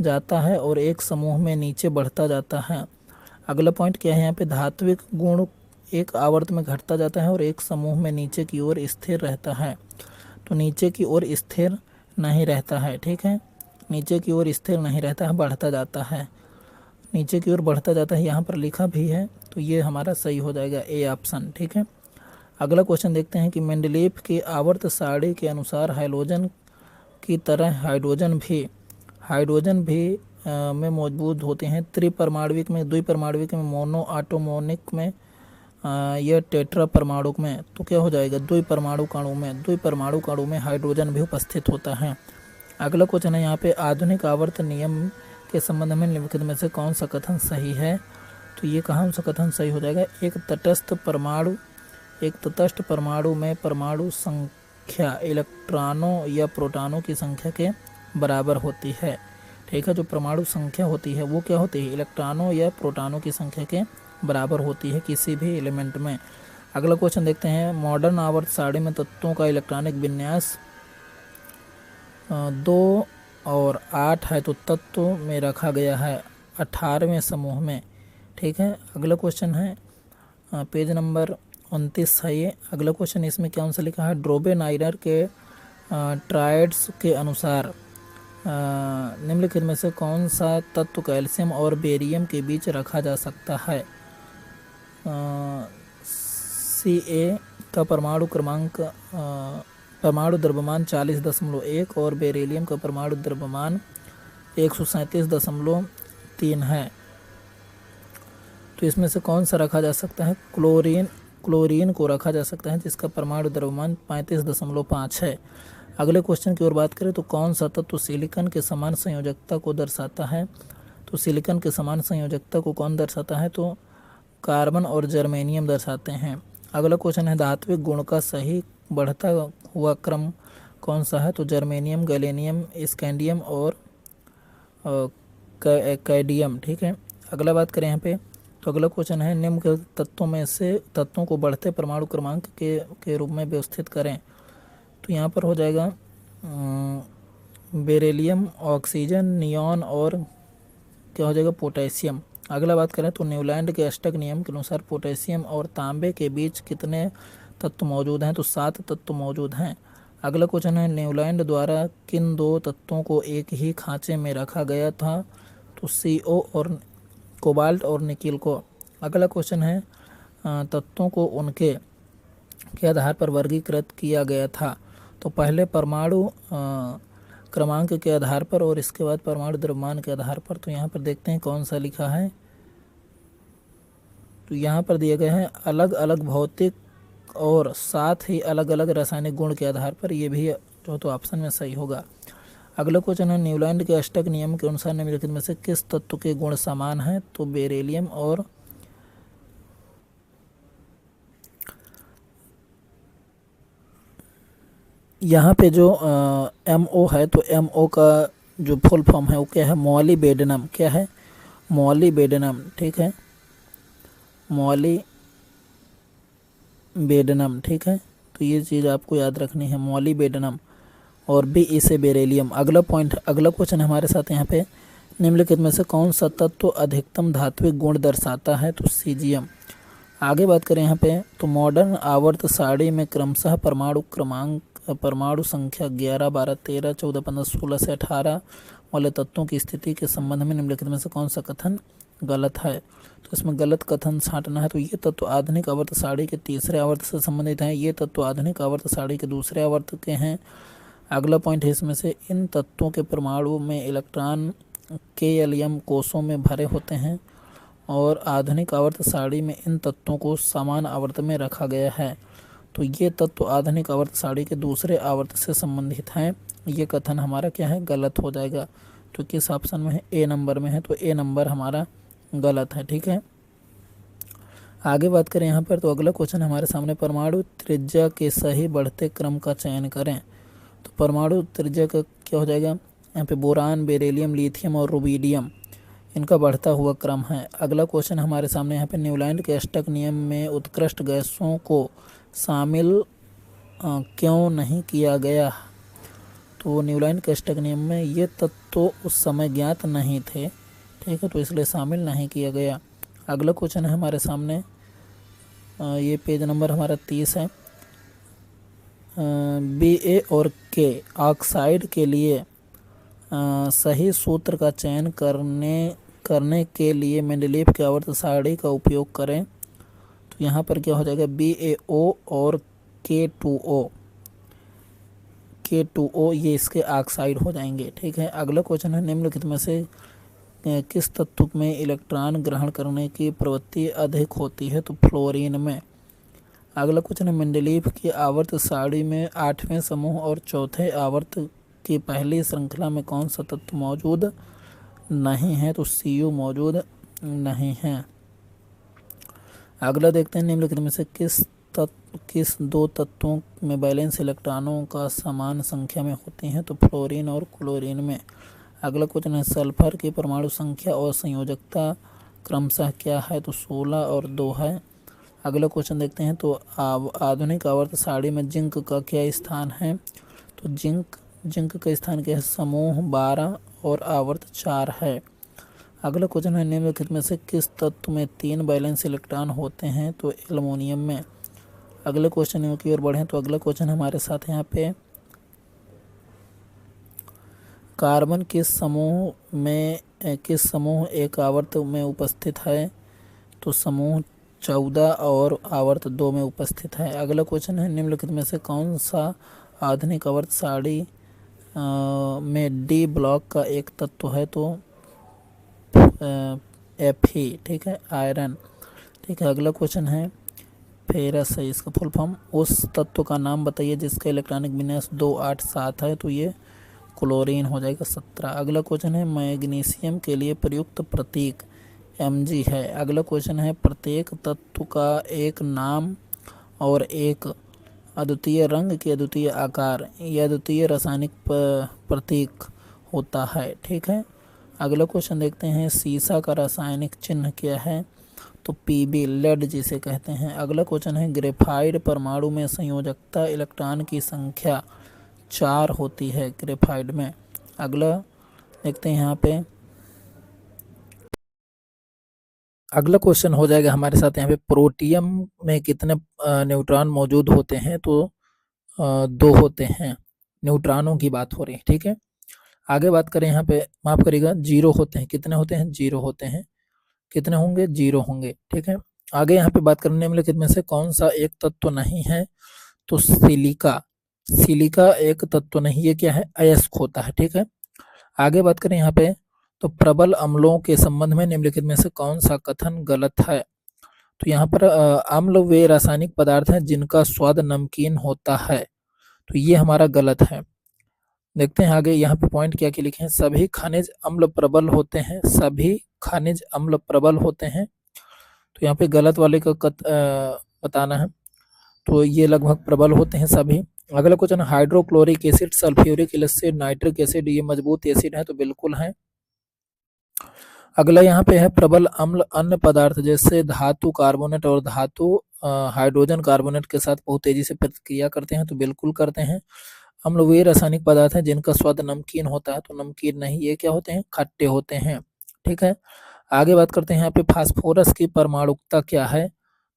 जाता है और एक समूह में नीचे बढ़ता जाता है। अगला पॉइंट क्या है यहाँ पे, धात्विक गुण एक आवर्त में घटता जाता है और एक समूह में नीचे की ओर स्थिर रहता है। तो नीचे की ओर स्थिर नहीं रहता है। ठीक है, नीचे की ओर स्थिर नहीं रहता है, बढ़ता जाता है, नीचे की ओर बढ़ता जाता है, यहाँ पर लिखा भी है। तो ये हमारा सही हो जाएगा ए ऑप्शन। ठीक है, अगला क्वेश्चन देखते हैं कि मेंडलीफ की आवर्त सारणी के अनुसार हाइड्रोजन की तरह हाइड्रोजन भी में मौजूद होते हैं। त्रिपरमाणविक में, द्विपरमाणविक में, मोनो आटोमोनिक में या टेट्रा परमाणुक में। तो क्या हो जाएगा, द्विपरमाणु अणु में हाइड्रोजन भी उपस्थित होता है। अगला क्वेश्चन है यहाँ पे, आधुनिक आवर्त नियम के संबंध में निम्नलिखित में से कौन सा कथन सही है। तो ये कौन सा कथन सही हो जाएगा, एक तटस्थ परमाणु में परमाणु संख्या इलेक्ट्रॉनों या प्रोटॉनों की संख्या के बराबर होती है। ठीक है, जो परमाणु संख्या होती है वो क्या होती है, इलेक्ट्रॉनों या प्रोटॉनों की संख्या के बराबर होती है किसी भी एलिमेंट में। अगला क्वेश्चन देखते हैं, मॉडर्न आवर्त सारणी में तत्वों का इलेक्ट्रॉनिक विन्यास 2 और 8 है, तो तत्व में रखा गया है 18वें समूह में। ठीक है, अगला क्वेश्चन है पेज नंबर 29 है ये। अगला क्वेश्चन इसमें क्या आंसर लिखा है, ड्रोबेनाइनर के ट्रायड्स के अनुसार निम्नलिखित में से कौन सा तत्व कैल्शियम और बेरियम के बीच रखा जा सकता है। Ca का परमाणु द्रव्यमान 40.1 और बेरिलियम का परमाणु द्रव्यमान 137.3 है। तो इसमें से कौन सा रखा जा सकता है, क्लोरीन को रखा जा सकता है जिसका परमाणु द्रव्यमान 35.5 है। अगले क्वेश्चन की ओर बात करें तो कौन सा तत्व सिलिकॉन के समान संयोजकता को दर्शाता है। तो सिलिकॉन के समान संयोजकता को कौन दर्शाता है, तो कार्बन और जर्मेनियम दर्शाते हैं। अगला क्वेश्चन है, धात्विक गुण का सही बढ़ता हुआ क्रम कौन सा है। तो जर्मेनियम, गैलेनियम, स्कैंडियम और कैडियम। ठीक है, अगला बात करें यहाँ पे तो अगला क्वेश्चन है, निम्न के तत्वों में से तत्वों को बढ़ते परमाणु क्रमांक के रूप में व्यवस्थित करें। तो यहाँ पर हो जाएगा बेरिलियम, ऑक्सीजन, नियॉन और क्या हो जाएगा, पोटेशियम। अगला बात करें तो न्यूलैंड के अष्टक नियम के अनुसार पोटेशियम और तांबे के बीच कितने तत्व मौजूद हैं। तो 7 तत्व मौजूद हैं। अगला क्वेश्चन है, न्यूलैंड द्वारा किन 2 तत्वों को एक ही खांचे में रखा गया था। तो CO और कोबाल्ट और निकिल को। अगला क्वेश्चन है, तत्वों को उनके के आधार पर वर्गीकृत किया गया था। तो पहले परमाणु क्रमांक के आधार पर और इसके बाद परमाणु द्रव्यमान के आधार पर। तो यहाँ पर देखते हैं कौन सा लिखा है। तो यहाँ पर दिए गए हैं अलग अलग भौतिक और साथ ही अलग अलग रासायनिक गुण के आधार पर। ये भी जो तो ऑप्शन में सही होगा। अगला क्वेश्चन है, न्यूलैंड के अष्टक नियम के अनुसार निम्नलिखित में से किस तत्व के गुण समान हैं। तो बेरिलियम और यहाँ पे जो MO है तो MO का जो फुल फॉर्म है वो क्या है, मॉलीबेडनम। क्या है, मॉलीबेडनम। ठीक है, मॉलीबेडनम। ठीक है, तो ये चीज़ आपको याद रखनी है, मॉलीबेडनम। और BE से बेरिलियम। अगला क्वेश्चन हमारे साथ यहाँ पे, निम्नलिखित में से कौन सा तत्व अधिकतम धात्विक गुण दर्शाता है। तो सीजियम। आगे बात करें यहाँ पे तो मॉडर्न आवर्त सारणी में क्रमशः परमाणु संख्या 11, 12, 13, 14, 15, 16 से 18 वाले तत्वों की स्थिति के संबंध में निम्नलिखित में से कौन सा कथन गलत है। तो इसमें गलत कथन छांटना है। तो ये तत्व आधुनिक आवर्त सारणी के तीसरे आवर्त से संबंधित हैं, ये तत्व आधुनिक आवर्त सारणी के दूसरे आवर्त के हैं। अगला पॉइंट है इसमें से, इन तत्वों के परमाणु में इलेक्ट्रॉन KLM कोषों में भरे होते हैं और आधुनिक आवर्त सारणी में इन तत्वों को समान आवर्त में रखा गया है, तो ये तत्व आधुनिक आवर्त सारणी के दूसरे आवर्त से संबंधित हैं। ये कथन हमारा क्या है, गलत हो जाएगा। तो किस ऑप्शन में है, ए नंबर में है, तो ए नंबर हमारा गलत है। ठीक है, आगे बात करें यहाँ पर, तो अगला क्वेश्चन हमारे सामने, परमाणु त्रिज्या के सही बढ़ते क्रम का चयन करें। तो परमाणु त्रिज्या का क्या हो जाएगा, यहाँ पे बोरान, बेरिलियम, लिथियम और रुबिडियम, इनका बढ़ता हुआ क्रम है। अगला क्वेश्चन हमारे सामने यहाँ पे, न्यूलैंड के अष्टक नियम में उत्कृष्ट गैसों को शामिल क्यों नहीं किया गया। तो न्यूलैंड के अष्टक नियम में ये तत्व उस समय ज्ञात नहीं थे, ठीक है, तो इसलिए शामिल नहीं किया गया। अगला क्वेश्चन है हमारे सामने, ये पेज नंबर हमारा 30 है। बी ए और के ऑक्साइड के लिए सही सूत्र का चयन करने के लिए मेंडलीव की आवर्त सारणी का उपयोग करें। तो यहाँ पर क्या हो जाएगा, BaO और K2O ये इसके ऑक्साइड हो जाएंगे। ठीक है, अगला क्वेश्चन है, निम्नलिखित में से किस तत्व में इलेक्ट्रॉन ग्रहण करने की प्रवृत्ति अधिक होती है। तो फ्लोरीन में। अगला क्वेश्चन है, मेंडलीव की आवर्त सारणी में 8वें समूह और चौथे आवर्त की पहली श्रृंखला में कौन सा तत्व मौजूद नहीं है। तो Cu मौजूद नहीं है। अगला देखते हैं, निम्नलिखित में से किस दो तत्वों में वैलेंस इलेक्ट्रॉनों का समान संख्या में होती हैं। तो फ्लोरीन और क्लोरीन में। अगला क्वेश्चन है, सल्फर की परमाणु संख्या और संयोजकता क्रमशः क्या है। तो 16 और 2 है। अगला क्वेश्चन देखते हैं, तो आधुनिक आवर्त सारणी में जिंक का क्या स्थान है। तो जिंक का स्थान क्या है, समूह 12 और आवर्त 4 है। अगला क्वेश्चन है, निम्नलिखित में से किस तत्व में 3 वैलेंस इलेक्ट्रॉन होते हैं। तो एल्युमिनियम में। अगले क्वेश्चन की ओर बढ़ें, तो अगला क्वेश्चन हमारे साथ यहाँ पे, कार्बन किस समूह एक आवर्त में उपस्थित है। तो समूह 14 और आवर्त 2 में उपस्थित है। अगला क्वेश्चन है, निम्नलिखित में से कौन सा आधुनिक आवर्त सारणी में डी ब्लॉक का एक तत्व है। तो Fe, ठीक है, आयरन। ठीक है, अगला क्वेश्चन है, फेरस है इसका फुल फॉर्म। उस तत्व का नाम बताइए जिसका इलेक्ट्रॉनिक विन्यास 287 है। तो ये क्लोरीन हो जाएगा 17। अगला क्वेश्चन है, मैग्नीशियम के लिए प्रयुक्त प्रतीक Mg है। अगला क्वेश्चन है, प्रत्येक तत्व का एक नाम और एक अद्वितीय रंग के अद्वितीय आकार या अद्वितीय रासायनिक प्रतीक होता है। ठीक है, अगला क्वेश्चन देखते हैं, सीसा का रासायनिक चिन्ह क्या है। तो Pb, लेड जिसे कहते हैं। अगला क्वेश्चन है, ग्रेफाइट परमाणु में संयोजकता इलेक्ट्रॉन की संख्या 4 होती है ग्रेफाइट में। अगला देखते हैं, यहाँ पे अगला क्वेश्चन हो जाएगा हमारे साथ यहाँ पे, प्रोटियम में कितने न्यूट्रॉन मौजूद होते हैं। तो 2 होते हैं, न्यूट्रॉनों की बात हो रही है। ठीक है, आगे बात करें, यहाँ पे माफ करिएगा, 0 होते हैं। कितने होते हैं, 0 होते हैं। कितने होंगे, 0 होंगे। ठीक है, आगे यहाँ पे बात करने में में से कौन सा एक तत्व नहीं है। तो सिलिका एक तत्व नहीं, ये क्या है, अयस्क होता है। ठीक है, आगे बात करें यहाँ पे, तो प्रबल अम्लों के संबंध में निम्नलिखित में से कौन सा कथन गलत है। तो यहाँ पर अम्ल वे रासायनिक पदार्थ हैं जिनका स्वाद नमकीन होता है, तो ये हमारा गलत है। देखते हैं आगे यहाँ पे पॉइंट क्या क्या लिखे हैं, सभी खनिज अम्ल प्रबल होते हैं, सभी खनिज अम्ल प्रबल होते हैं। तो यहाँ पे गलत वाले का बताना है, तो ये लगभग प्रबल होते हैं सभी। अगला question, hydrochloric acid, sulphuric acid, nitric acid, ये मजबूत एसिड है। तो बिल्कुल है। अगला यहाँ पे है, प्रबल अम्ल अन्य पदार्थ जैसे धातु कार्बोनेट और धातु हाइड्रोजन कार्बोनेट के साथ बहुत तेजी से प्रतिक्रिया करते हैं। तो बिल्कुल करते हैं। अम्ल वे रासायनिक पदार्थ हैं जिनका स्वाद नमकीन होता है। तो नमकीन नहीं, ये क्या होते हैं, खट्टे होते हैं। ठीक है, आगे बात करते हैं, यहाँ पे फास्फोरस की परमाणुकता क्या है।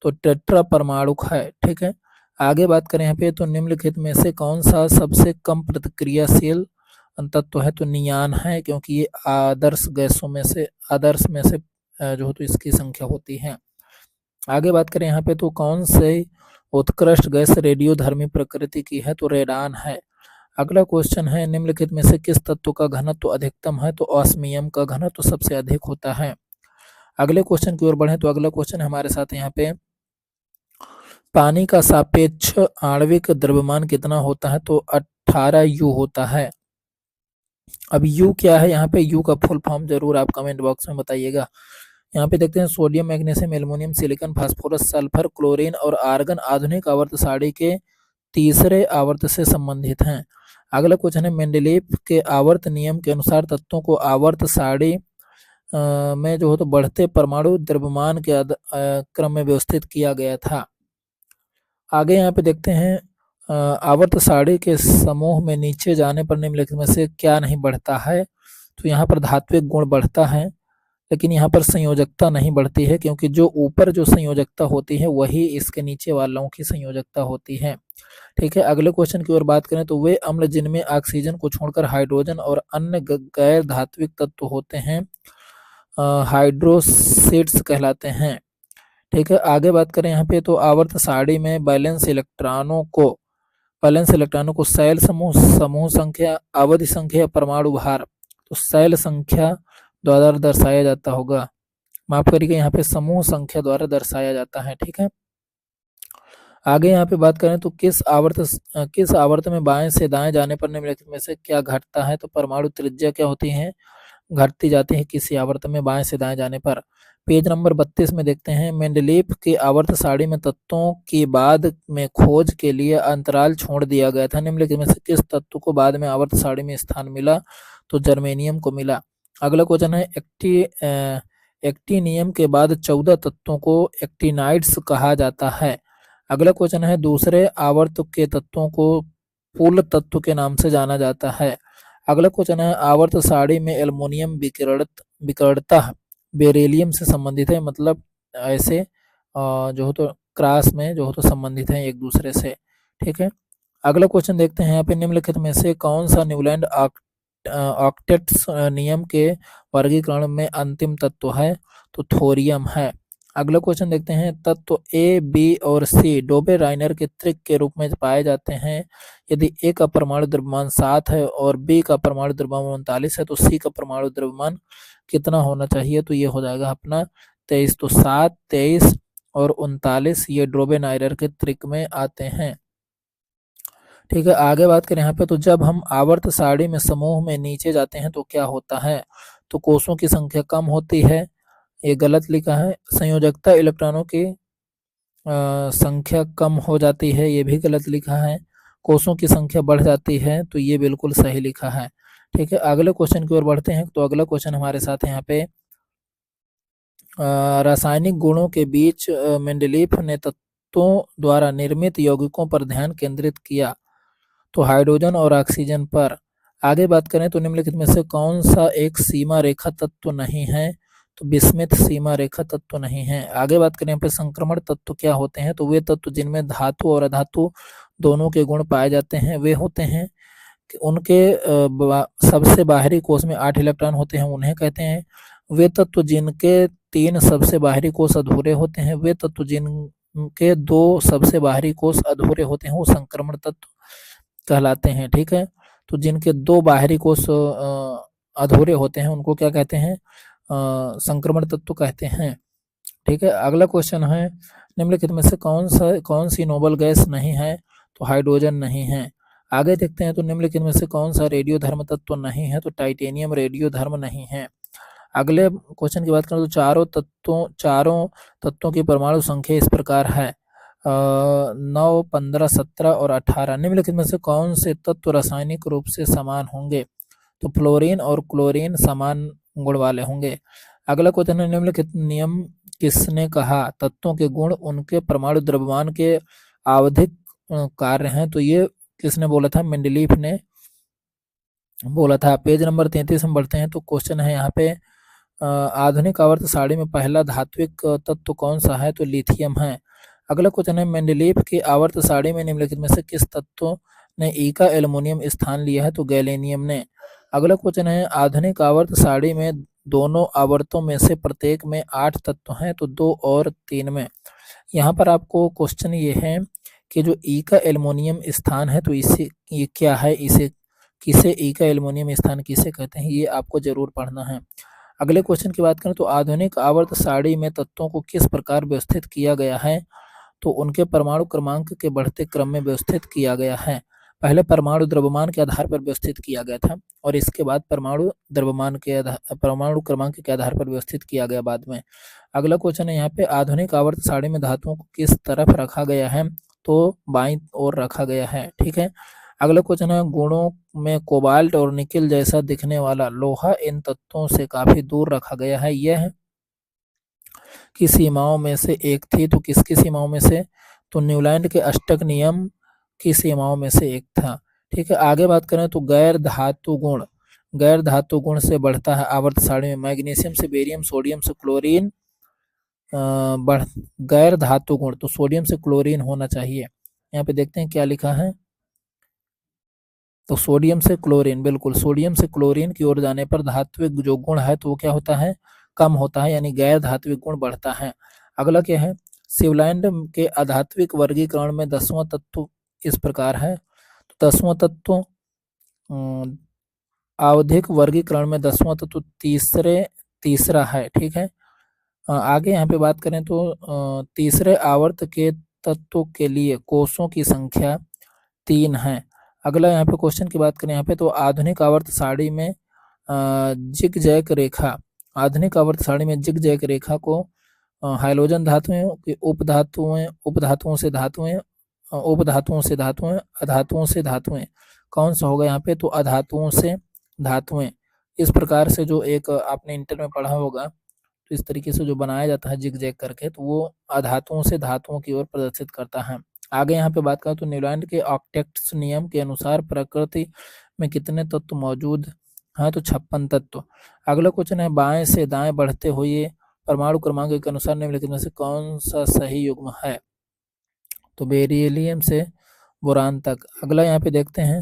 तो टेट्रा परमाणुक है। ठीक है, आगे बात करें यहाँ पे, तो निम्नलिखित में से कौन सा सबसे कम प्रतिक्रियाशील तत्व है। तो नियान है, क्योंकि ये आदर्श में से जो हो तो इसकी संख्या होती है। आगे बात करें यहाँ पे, तो कौन से उत्कृष्ट गैस रेडियोधर्मी प्रकृति की है। तो रेडान है। अगला क्वेश्चन है, निम्नलिखित में से किस तत्व का घनत्व अधिकतम है। तो ऑस्मियम का घनत्व सबसे अधिक होता है। अगले क्वेश्चन की ओर बढ़े तो अगला क्वेश्चन हमारे साथ यहाँ पे पानी का सापेक्ष आणविक द्रव्यमान कितना होता है, तो 18 U होता है। अब U क्या है, यहाँ पे U का फुल फॉर्म जरूर आप कमेंट बॉक्स में बताइएगा। यहाँ पे देखते हैं sodium, magnesium, aluminium, silicon, phosphorus, sulphur, chlorine और आर्गन आधुनिक आवर्त सारणी के तीसरे आवर्त से संबंधित हैं। अगला क्वेश्चन है मेंडलीव के आवर्त नियम के अनुसार तत्वों को आवर्त सारणी में जो हो तो बढ़ते परमाणु द्रव्यमान के क्रम में व्यवस्थित किया गया था। आगे यहाँ पे देखते हैं आवर्त सारणी के समूह में नीचे जाने पर निम्नलिखित में से क्या नहीं बढ़ता है, तो यहाँ पर धात्विक गुण बढ़ता है, लेकिन यहाँ पर संयोजकता नहीं बढ़ती है, क्योंकि जो ऊपर जो संयोजकता होती है वही इसके नीचे वालों की संयोजकता होती है। ठीक है, अगले क्वेश्चन की ओर बात करें तो वे अम्ल जिनमें ऑक्सीजन को छोड़कर हाइड्रोजन और अन्य गैर धात्विक तत्व होते हैं हाइड्रोसेट्स कहलाते हैं। ठीक है, आगे बात करें यहाँ पे तो आवर्त सारणी में बैलेंस इलेक्ट्रॉनों को शैल समूह, समूह संख्या, अवधि संख्या, परमाणु भार, तो शैल संख्या द्वारा दर्शाया जाता होगा, माफ करिएगा यहाँ पे समूह संख्या द्वारा दर्शाया जाता है। ठीक है, आगे यहाँ पे बात करें तो किस आवर्त में बाएं से दाएं जाने पर निम्नलिखित में से क्या घटता है, तो परमाणु त्रिज्या क्या होती है, घटती जाती है किसी आवर्त में बाएं से दाएं जाने पर। पेज नंबर 32 में देखते हैं मेंडलीव की आवर्त सारणी में तत्वों की बाद में खोज के लिए अंतराल छोड़ दिया गया था, निम्नलिखित में से किस तत्व को बाद में आवर्त सारणी में स्थान मिला, तो जर्मेनियम को मिला। अगला क्वेश्चन है एक्टिनियम के बाद 14 तत्वों को एक्टिनाइड्स कहा जाता है। अगला क्वेश्चन है दूसरे आवर्त के तत्वों को पुल तत्व के नाम से जाना जाता है। अगला क्वेश्चन है आवर्त सारणी में एल्युमिनियम विकर्णता बेरिलियम से संबंधित है, मतलब ऐसे जो हो तो क्रॉस में जो हो तो संबंधित है एक दूसरे से। ठीक है, अगला क्वेश्चन देखते हैं यहाँ पे निम्नलिखित में से कौन सा न्यूलैंड ऑक्टेट्स नियम के वर्गीकरण में अंतिम तत्व है, तो थोरियम है। अगला क्वेश्चन देखते हैं तत्व ए, बी और सी डोबे राइनर के त्रिक के रूप में पाए जाते हैं। यदि ए का परमाणु द्रव्यमान 7 है और बी का परमाणु द्रव्यमान 39 है, तो सी का परमाणु द्रव्यमान कितना होना चाहिए, तो ये हो जाएगा अपना 23। तो 7, 23 और 39 ये डोबे राइनर के त्रिक में आते हैं। ठीक है, आगे बात करें यहाँ पे तो जब हम आवर्त सारणी में समूह में नीचे जाते हैं तो क्या होता है, तो कोषों की संख्या कम होती है, ये गलत लिखा है। संयोजकता इलेक्ट्रॉनों की संख्या कम हो जाती है, ये भी गलत लिखा है। कोषों की संख्या बढ़ जाती है, तो ये बिल्कुल सही लिखा है। ठीक है, अगले क्वेश्चन की ओर बढ़ते हैं तो अगला क्वेश्चन हमारे साथ यहाँ पे रासायनिक गुणों के बीच मेंडलीव ने तत्वों द्वारा निर्मित यौगिकों पर ध्यान केंद्रित किया, तो हाइड्रोजन और ऑक्सीजन पर। आगे बात करें तो निम्नलिखित में से कौन सा एक सीमा रेखा तत्व नहीं है, तो बिस्मिथ सीमा रेखा तत्व नहीं है। आगे बात करें यहाँ पे संक्रमण तत्व क्या होते हैं, तो वे तत्व जिनमें धातु और अधातु दोनों के गुण पाए जाते हैं वे होते हैं कि उनके सबसे बाहरी कोष में 8 इलेक्ट्रॉन होते हैं, उन्हें कहते हैं। वे तत्व जिनके 3 सबसे बाहरी कोष अधूरे होते हैं, वे तत्व जिनके 2 सबसे बाहरी कोष अधूरे होते हैं वो संक्रमण तत्व कहलाते हैं। ठीक है, तो जिनके 2 बाहरी कोष अधूरे होते हैं उनको क्या कहते हैं, संक्रमण तत्व कहते हैं। ठीक है, अगला क्वेश्चन है निम्नलिखित में से कौन सी नोबल गैस नहीं है, तो हाइड्रोजन नहीं है। आगे देखते हैं तो निम्नलिखित में से कौन सा रेडियो धर्म तत्व नहीं है, तो टाइटेनियम रेडियो धर्म नहीं है। अगले क्वेश्चन की बात करें तो चारों तत्वों की परमाणु संख्या इस प्रकार है 9, 15, 17 और 18। निम्नलिखित में से कौन से तत्व रासायनिक रूप से समान होंगे, तो फ्लोरीन और क्लोरीन समान गुण वाले होंगे। अगला क्वेश्चन है निम्नलिखित नियम किसने कहा, तत्वों के गुण उनके परमाणु द्रव्यमान के आवधिक कार्य हैं, तो ये किसने बोला था, मेंडलीव ने बोला था। पेज नंबर 33 में बढ़ते हैं तो क्वेश्चन है यहाँ पे आधुनिक आवर्त सारणी में पहला धात्विक तत्व कौन सा है, तो लिथियम है। अगला क्वेश्चन है मेंडलीव की आवर्त सारणी में निम्नलिखित में से किस तत्व ने ई का एल्युमिनियम स्थान लिया है, तो गैलेनियम ने। अगला क्वेश्चन है आधुनिक आवर्त सारणी में दोनों आवर्तों में से प्रत्येक में 8 तत्व हैं, तो 2 और 3 में। यहाँ पर आपको क्वेश्चन ये है कि जो ई का एल्युमिनियम स्थान है तो इसे ये क्या है, इसे किसे ई का एल्युमिनियम स्थान किसे कहते हैं, ये आपको जरूर पढ़ना है। अगले क्वेश्चन की बात करें तो आधुनिक आवर्त सारणी में तत्वों को किस प्रकार व्यवस्थित किया गया है, तो उनके परमाणु क्रमांक के बढ़ते क्रम में व्यवस्थित किया गया है। पहले परमाणु द्रव्यमान के आधार पर व्यवस्थित किया गया था और इसके बाद परमाणु द्रव्यमान के आधार परमाणु क्रमांक के आधार पर व्यवस्थित किया गया बाद में। अगला क्वेश्चन है यहाँ पे आधुनिक आवर्त सारणी में धातुओं को किस तरफ रखा गया है, तो बाईं ओर रखा गया है। ठीक है। अगला क्वेश्चन है गुणों में कोबाल्ट और निकेल जैसा दिखने वाला लोहा इन तत्वों से काफी दूर रखा गया है, यह की सीमाओं में से एक थी, तो किसकी सीमाओं में से, तो न्यूलैंड के अष्टक नियम की सीमाओं में से एक था। ठीक है। आगे बात करें तो गैर धातु गुण से बढ़ता है आवर्त सारणी में मैग्नीशियम से बेरियम, सोडियम से क्लोरीन, बढ़ गैर धातु गुण तो सोडियम से क्लोरीन होना चाहिए। यहाँ पे देखते हैं क्या लिखा है, तो सोडियम से क्लोरीन, बिल्कुल सोडियम से क्लोरीन की ओर जाने पर धात्विक जो गुण है तो वो क्या होता है, कम होता है, यानी गैर धात्विक गुण बढ़ता है। अगला क्या है, शिवलैंड के अधात्विक वर्गीकरण में 10वां तत्व इस प्रकार है, तो 10वां तत्व आवधिक वर्गीकरण में 10वां तत्व तीसरा है। ठीक है। आगे यहाँ पे बात करें तो तीसरे आवर्त के तत्व के लिए कोषों की संख्या 3 है। अगला यहाँ पे क्वेश्चन की बात करें यहाँ पे तो आधुनिक आवर्त सारणी में जिग-जैग रेखा, आधुनिक आवर्त सारणी में जिग-जैग रेखा को हाइड्रोजन धातुएं, उपधातुओं से धातुएं, अधातुओं से धातुएं, कौन सा होगा यहाँ पे, तो अधातुओं से धातुएं। इस प्रकार से जो एक आपने इंटर में पढ़ा होगा, तो इस तरीके से जो बनाया जाता है जिग-जैग करके, तो वो अधातुओं से धातुओं की ओर प्रदर्शित करता है। आगे यहाँ पे बात करें तो न्यूलैंड के ऑक्टेट्स नियम के अनुसार प्रकृति में कितने तत्व मौजूद हैं, तो 56 तत्व। अगला क्वेश्चन है बाएं से दाएं बढ़ते हुए परमाणु क्रमांक के अनुसार निम्नलिखित में से कौन सा सही युग्म है, तो बेरिलियम से बोरान तक। अगला यहाँ पे देखते हैं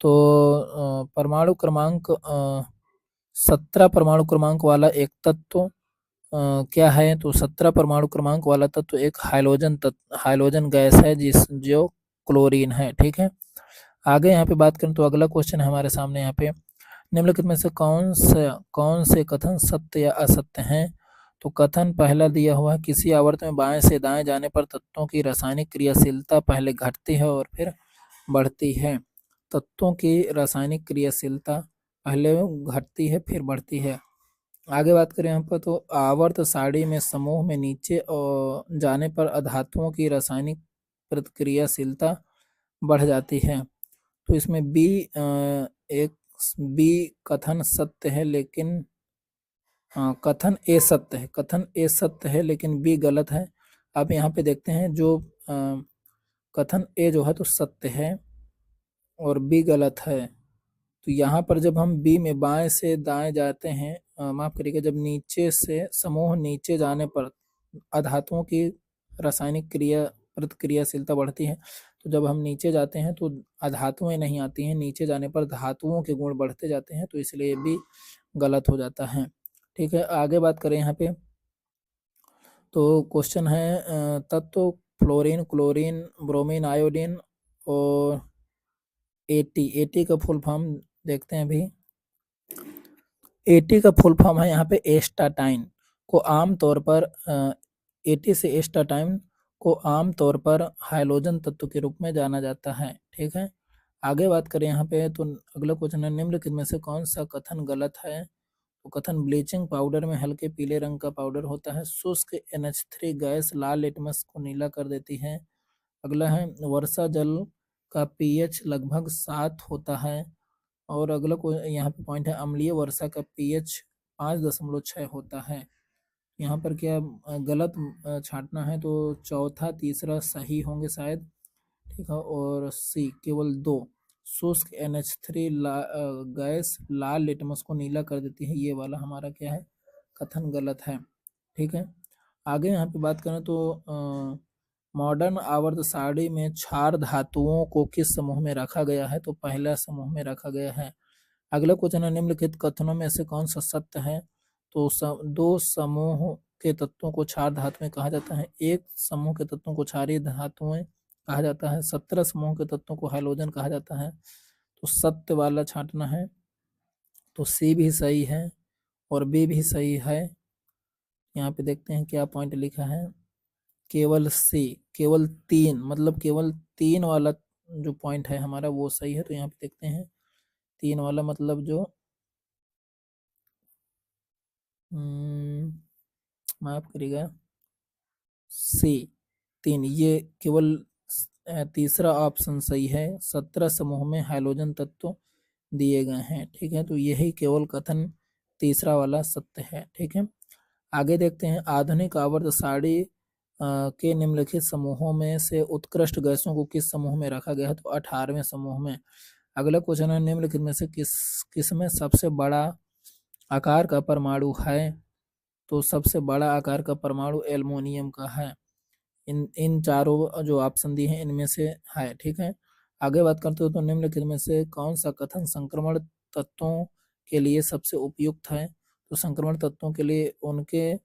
तो परमाणु क्रमांक 17 परमाणु क्रमांक वाला एक तत्व क्या है, तो 17 परमाणु क्रमांक वाला तत्व एक हाइड्रोजन गैस है जो क्लोरीन है। ठीक है। आगे यहाँ पे बात करें तो अगला क्वेश्चन है हमारे सामने यहाँ पे निम्नलिखित में से कौन से कथन सत्य या असत्य हैं, तो कथन पहला दिया हुआ है किसी आवर्त में बाएं से दाएं जाने पर तत्वों की रासायनिक क्रियाशीलता पहले घटती है और फिर बढ़ती है। तत्वों की रासायनिक क्रियाशीलता पहले घटती है फिर बढ़ती है। आगे बात करें यहाँ पर तो आवर्त सारणी में समूह में नीचे और जाने पर अधातुओं की रासायनिक प्रतिक्रियाशीलता बढ़ जाती है, तो इसमें एक बी कथन सत्य है, लेकिन कथन ए सत्य है लेकिन बी गलत है। अब यहाँ पे देखते हैं जो कथन ए जो है तो सत्य है और बी गलत है, तो यहाँ पर जब हम बी में बाएं से दाएं जाते हैं, माफ करिएगा, जब नीचे से समूह नीचे जाने पर अधातुओं की रासायनिक प्रतिक्रियाशीलता बढ़ती है, तो जब हम नीचे जाते हैं तो अधातुएं नहीं आती हैं, नीचे जाने पर धातुओं के गुण बढ़ते जाते हैं, तो इसलिए भी गलत हो जाता है। ठीक है। आगे बात करें यहाँ पे तो क्वेश्चन है तत्व फ्लोरीन, क्लोरीन, ब्रोमीन, आयोडीन और एटी का फुल फॉर्म देखते हैं अभी। एटी का फुल फॉर्म है यहाँ पे एस्टाटाइन को आमतौर पर एटी से एस्टाटाइन को आमतौर पर हाइड्रोजन तत्व के रूप में जाना जाता है। ठीक है। आगे बात करें यहाँ पे तो अगला क्वेश्चन है निम्नलिखित में से कौन सा कथन गलत है, तो कथन ब्लीचिंग पाउडर में हल्के पीले रंग का पाउडर होता है, शुष्क NH3 गैस लाल लिटमस को नीला कर देती है। अगला है वर्षा जल का pH लगभग 7 होता है, और अगला को यहाँ पे पॉइंट है अम्लीय वर्षा का pH 5.6 होता है। यहाँ पर क्या गलत छांटना है, तो चौथा तीसरा सही होंगे शायद। ठीक है। और सी केवल 2 शुष्क NH3 गैस लाल लिटमस को नीला कर देती है, ये वाला हमारा क्या है, कथन गलत है। ठीक है। आगे यहाँ पे बात करें तो मॉडर्न आवर्त सारणी में क्षार धातुओं को किस समूह में रखा गया है, तो पहला समूह में रखा गया है। अगला क्वेश्चन है निम्नलिखित कथनों में से कौन सा सत्य है, तो दो समूह के तत्वों को क्षार धातुएं कहा जाता है, एक समूह के तत्वों को क्षारीय धातुएं कहा जाता है, 17 समूह के तत्वों को हाइड्रोजन कहा जाता है, तो सत्य वाला छांटना है, तो सी भी सही है और बी भी सही है। यहाँ पे देखते हैं क्या पॉइंट लिखा है, केवल सी, केवल 3, मतलब केवल 3 वाला जो पॉइंट है हमारा वो सही है। तो यहाँ पे देखते हैं 3 वाला मतलब जो माफ करिएगा, सी 3, ये केवल तीसरा ऑप्शन सही है। 17 समूह में हाइड्रोजन तत्व दिए गए हैं, ठीक है। तो यही केवल कथन तीसरा वाला सत्य है, ठीक है। आगे देखते हैं, आधुनिक आवर्त सारणी के निम्नलिखित समूहों में से उत्कृष्ट गैसों को किस समूह में रखा गया है? तो 18वें समूह में। अगला क्वेश्चन है, निम्नलिखित में से किस में सबसे बड़ा आकार का परमाणु है? तो सबसे बड़ा आकार का परमाणु एल्युमिनियम का है। इन चारों जो ऑप्शन दिए हैं इनमें से है, ठीक है। आगे बात करते हो, तो निम्नलिखित में से कौन सा कथन संक्रमण तत्वों के लिए सबसे उपयुक्त है? तो संक्रमण तत्वों के लिए उनके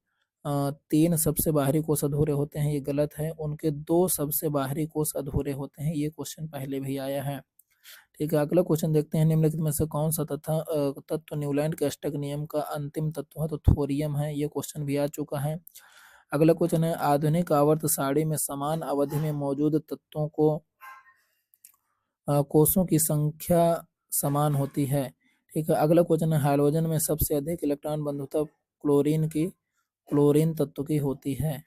3 सबसे बाहरी कोष अधूरे होते हैं, ये गलत है। उनके 2 सबसे बाहरी कोष अधूरे होते हैं, ये क्वेश्चन पहले भी आया है, ठीक है। अगला क्वेश्चन देखते हैं, निम्नलिखित में से कौन सा तत्व न्यूलैंड के अष्टक नियम का अंतिम तत्व है? तो थोरियम है, ये क्वेश्चन भी आ चुका है। अगला क्वेश्चन है, आधुनिक आवर्त सारणी में समान अवधि में मौजूद तत्वों को कोषों की संख्या समान होती है, ठीक है। अगला क्वेश्चन है, हाइड्रोजन में सबसे अधिक इलेक्ट्रॉन बंधुता क्लोरीन तत्व की होती है।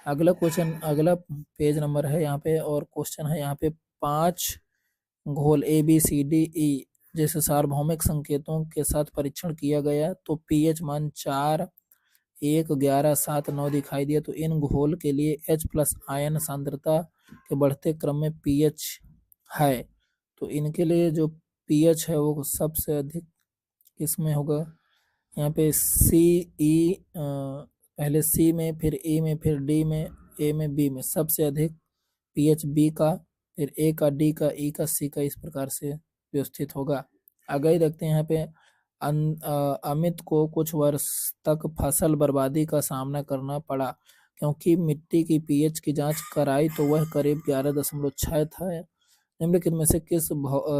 अगला क्वेश्चन, अगला पेज नंबर है यहाँ पे, और क्वेश्चन है यहाँ पे 5 घोल ABCDE जैसे सार्वभौमिक संकेतों के साथ परीक्षण किया गया, तो pH मान 4, 1, 11, 7, 9 दिखाई दिया। तो इन घोल के लिए H+ आयन सांद्रता के बढ़ते क्रम में pH है, तो इनके लिए जो pH है वो सबसे अधिक किसमें होगा? यहाँ पे CE, पहले C में, फिर E में, फिर D में, A में, B में, सबसे अधिक pH B का, फिर A का, D का, E का, C का, इस प्रकार से व्यवस्थित होगा। आगे देखते हैं यहाँ पे, अमित को कुछ वर्ष तक फसल बर्बादी का सामना करना पड़ा क्योंकि मिट्टी की pH की जांच कराई तो वह करीब 11.6 था। निम्नलिखित में से किस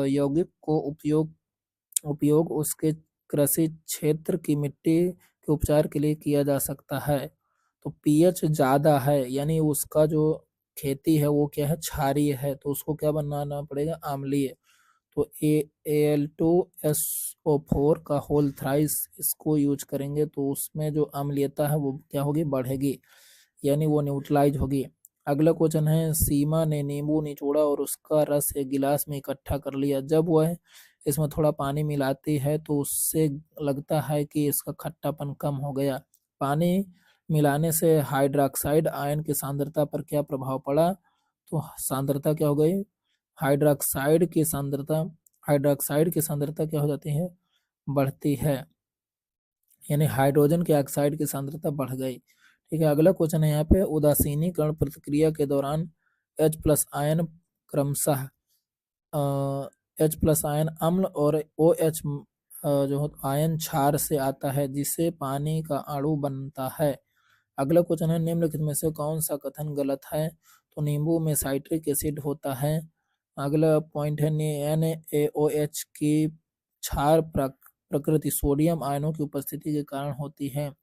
यौगिक को उपयोग उसके कृषि क्षेत्र की मिट्टी के उपचार के लिए किया जा सकता है? तो pH ज़्यादा है, यानी उसका जो खेती है वो क्या है, क्षारीय है, तो उसको क्या बनाना पड़ेगा, अम्लीय। तो Al2SO4 का होल थ्राइस इसको यूज करेंगे, तो उसमें जो अम्लीयता है वो क्या होगी, बढ़ेगी, यानी वो न्यूट्रलाइज होगी। अगला क्वेश्चन है, सीमा ने नींबू निचोड़ा और उसका रस एक गिलास में इकट्ठा कर लिया। जब वह इसमें थोड़ा पानी मिलाती है तो उससे लगता है कि इसका खट्टापन कम हो गया। पानी मिलाने से हाइड्रोक्साइड आयन की सांद्रता पर क्या प्रभाव पड़ा? तो सांद्रता क्या हो गई, हाइड्रोक्साइड की सांद्रता क्या हो जाती है, बढ़ती है, यानी हाइड्रोजन के ऑक्साइड की सांद्रता बढ़ गई, ठीक है। अगला क्वेश्चन है यहाँ पे, उदासीनीकरण प्रक्रिया के दौरान H+ आयन क्रमशः H+ आयन अम्ल और OH जो आयन क्षार से आता है जिससे पानी का अणु बनता है। अगला क्वेश्चन है, निम्नलिखित में से कौन सा कथन गलत है? तो नींबू में साइट्रिक एसिड होता है। अगला पॉइंट है, NaOH की क्षार प्रकृति सोडियम आयनों की उपस्थिति के कारण होती है, तो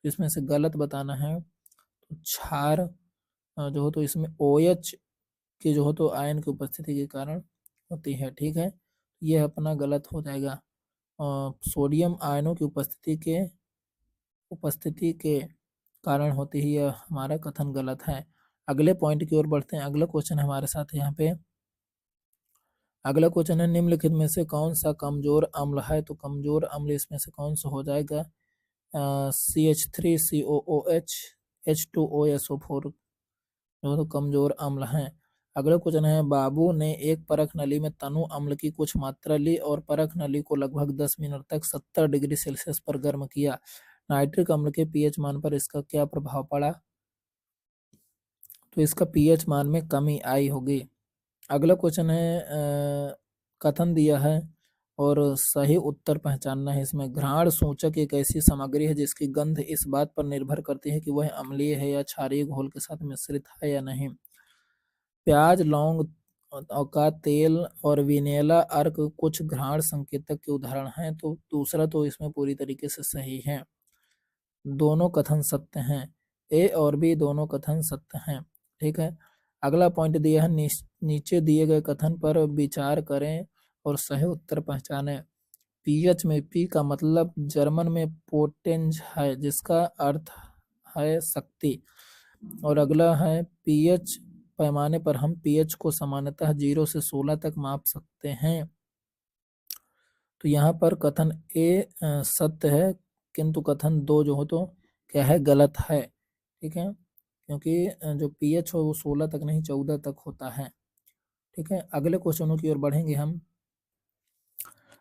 इसमें से गलत बताना है। तो क्षार जो हो तो इसमें OH की जो हो तो आयन की उपस्थिति के कारण होती है, ठीक है। यह अपना गलत हो जाएगा, सोडियम आयनों की उपस्थिति के कारण होती है, यह हमारा कथन गलत है। अगले पॉइंट की ओर बढ़ते हैं। अगला क्वेश्चन हमारे साथ यहाँ पे, अगला क्वेश्चन है, निम्नलिखित में से कौन सा कमजोर अम्ल है? तो कमजोर अम्ल इसमें से कौन सा हो जाएगा, CH3COOH H2OSO4 जो तो कमजोर अम्ल हैं। अगला क्वेश्चन है, बाबू ने एक परख नली में तनु अम्ल की कुछ मात्रा ली और परख नली को लगभग 10 मिनट तक 70 डिग्री सेल्सियस पर गर्म किया। नाइट्रिक अम्ल के pH मान पर इसका क्या प्रभाव पड़ा? तो इसका pH मान में कमी आई होगी। अगला क्वेश्चन है, कथन दिया है और सही उत्तर पहचानना है इसमें। घ्राण सूचक एक ऐसी सामग्री है जिसकी गंध इस बात पर निर्भर करती है कि वह अम्लीय है या क्षारीय घोल के साथ मिश्रित है या नहीं। प्याज, लौंग का तेल और विनेला अर्क कुछ घ्राण संकेतक के उदाहरण हैं। तो दूसरा तो इसमें पूरी तरीके से सही है, दोनों कथन सत्य हैं, ए और बी दोनों कथन सत्य हैं। ठीक है, अगला पॉइंट दिया है, नीचे दिए गए कथन पर विचार करें और सही उत्तर पहचानें। पीएच में पी का मतलब जर्मन में पोटेंज है, जिसका अर्थ है शक्ति। और अगला है पीएच पैमाने पर हम पीएच को सामान्यतः 0 से 16 तक माप सकते हैं। तो यहाँ पर कथन ए सत्य है, किंतु कथन 2 जो हो तो क्या है, गलत है। ठीक है, क्योंकि जो पीएच हो वो 16 तक नहीं 14 तक होता है। ठीक है, अगले क्वेश्चनों की ओर बढ़ेंगे हम।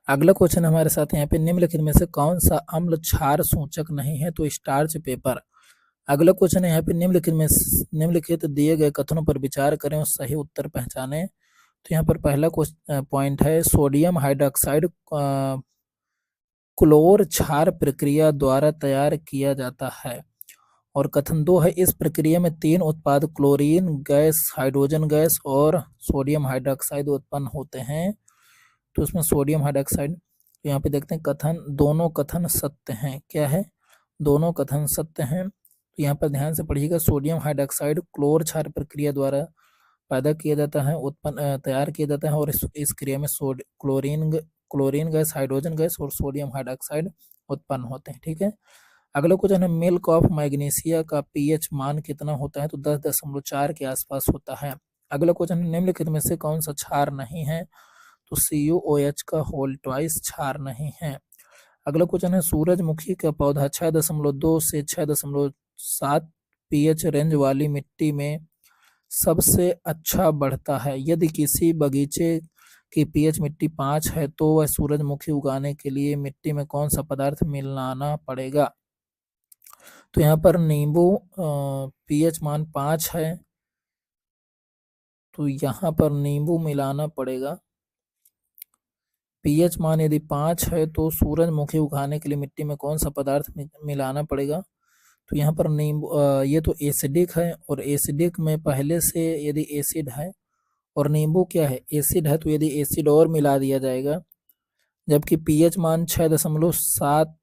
अगला क्वेश्चन हमारे साथ यहाँ पे, निम्नलिखित में से कौन सा अम्ल क्षार सूचक नहीं है? तो स्टार्च पेपर। अगला क्वेश्चन है यहाँ पे, निम्नलिखित दिए गए कथनों पर विचार करें और सही उत्तर पहचानें। तो यहाँ पर पहला पॉइंट है, सोडियम हाइड्रोक्साइड क्लोर क्षार प्रक्रिया द्वारा तैयार किया जाता है। और कथन 2 है, इस प्रक्रिया में 3 उत्पाद क्लोरीन गैस, हाइड्रोजन गैस और सोडियम हाइड्रोक्साइड उत्पन्न होते हैं। तो इसमें सोडियम हाइड्रोक्साइड, यहाँ पे देखते हैं दोनों कथन सत्य हैं। क्या है? दोनों कथन सत्य हैं। तो यहाँ पर ध्यान से पढ़िएगा, सोडियम हाइड्रोक्साइड क्लोर क्षार प्रक्रिया द्वारा पैदा किया जाता है, तैयार किया जाता है। और इस क्रिया में क्लोरीन गैस, हाइड्रोजन गैस और सोडियम हाइड्रोक्साइड उत्पन्न होते हैं। ठीक है, अगला क्वेश्चन है, मिल्क ऑफ मैग्नीशिया का पीएच मान कितना होता है? तो 10.4 के आसपास होता है। अगला क्वेश्चन है, निम्नलिखित में से कौन सा क्षार नहीं है? तो CuOH का होल ट्वाइस क्षार नहीं है। अगला क्वेश्चन है, सूरजमुखी का पौधा 6.2 से 6.7 पीएच रेंज वाली मिट्टी में सबसे अच्छा बढ़ता है। यदि किसी बगीचे की पीएच मिट्टी 5 है तो वह सूरजमुखी उगाने के लिए मिट्टी में कौन सा पदार्थ मिलाना पड़ेगा? तो यहाँ पर नींबू पीएच मान 5 है, तो यहाँ पर नींबू मिलाना पड़ेगा। पीएच मान यदि 5 है तो सूरजमुखी उगाने के लिए मिट्टी में कौन सा पदार्थ मिलाना पड़ेगा? तो यहाँ पर नींबू, ये तो एसिडिक है, और एसिडिक में पहले से यदि एसिड है और नींबू क्या है, एसिड है, तो यदि एसिड और मिला दिया जाएगा। जबकि पीएच मान 6.7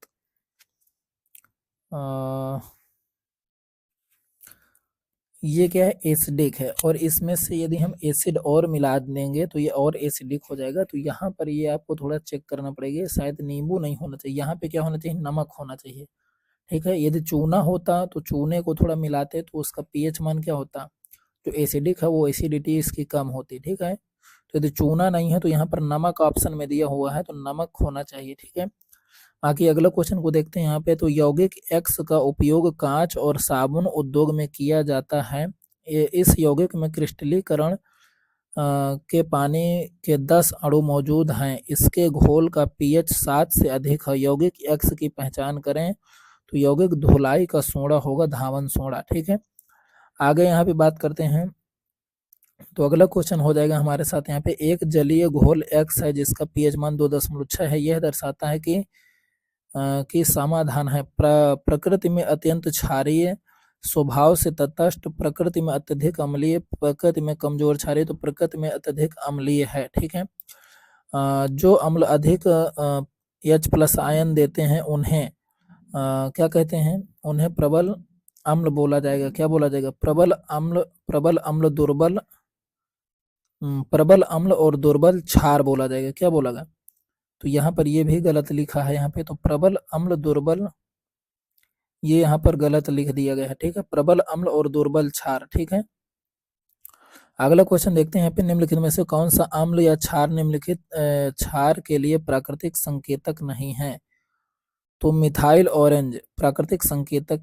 ये क्या है, एसिडिक है, और इसमें से यदि हम एसिड और मिला देंगे तो ये और एसिडिक हो जाएगा। तो यहाँ पर ये आपको थोड़ा चेक करना पड़ेगा, शायद नींबू नहीं होना चाहिए, यहाँ पे क्या होना चाहिए, नमक होना चाहिए। ठीक है, यदि चूना होता तो चूने को थोड़ा मिलाते तो उसका पीएच मान क्या होता, जो एसिडिक है वो एसिडिटी इसकी कम होती। ठीक है, तो यदि चूना नहीं है तो यहाँ पर नमक ऑप्शन में दिया हुआ है, तो नमक होना चाहिए। ठीक है, बाकी अगला क्वेश्चन को देखते हैं यहाँ पे। तो यौगिक X का उपयोग कांच और साबुन उद्योग में किया जाता है। इस यौगिक में क्रिस्टलीकरण के पानी के 10 अणु मौजूद हैं। इसके घोल का पीएच 7 से अधिक है। यौगिक X की पहचान करें। तो यौगिक धुलाई का सोडा होगा, धावन सोडा। ठीक है, आगे यहाँ पे बात करते हैं। तो अगला क्वेश्चन हो जाएगा हमारे साथ यहाँ पे, एक जलीय घोल X है जिसका पीएच मान 2.6 है। यह दर्शाता है कि समाधान है प्रकृति में अत्यंत क्षारीय, स्वभाव से तटस्थ, प्रकृति में अत्यधिक अम्लीय, प्रकृति में कमजोर क्षारीय, तो प्रकृति में अत्यधिक अम्लीय है। ठीक है, जो अम्ल अधिक H+ आयन देते हैं उन्हें क्या कहते हैं, उन्हें प्रबल अम्ल बोला जाएगा। क्या बोला जाएगा? प्रबल अम्ल, प्रबल अम्ल और दुर्बल क्षार बोला जाएगा। क्या बोला गया? तो यहाँ पर ये भी गलत लिखा है यहाँ पे, तो प्रबल अम्ल दुर्बल, ये यहाँ पर गलत लिख दिया गया है। ठीक है, प्रबल अम्ल और दुर्बल क्षार। ठीक है, अगला क्वेश्चन देखते हैं यहाँ पे, निम्नलिखित में से कौन सा अम्ल या क्षार निम्नलिखित क्षार के लिए प्राकृतिक संकेतक नहीं है? तो मिथाइल ऑरेंज प्राकृतिक संकेतक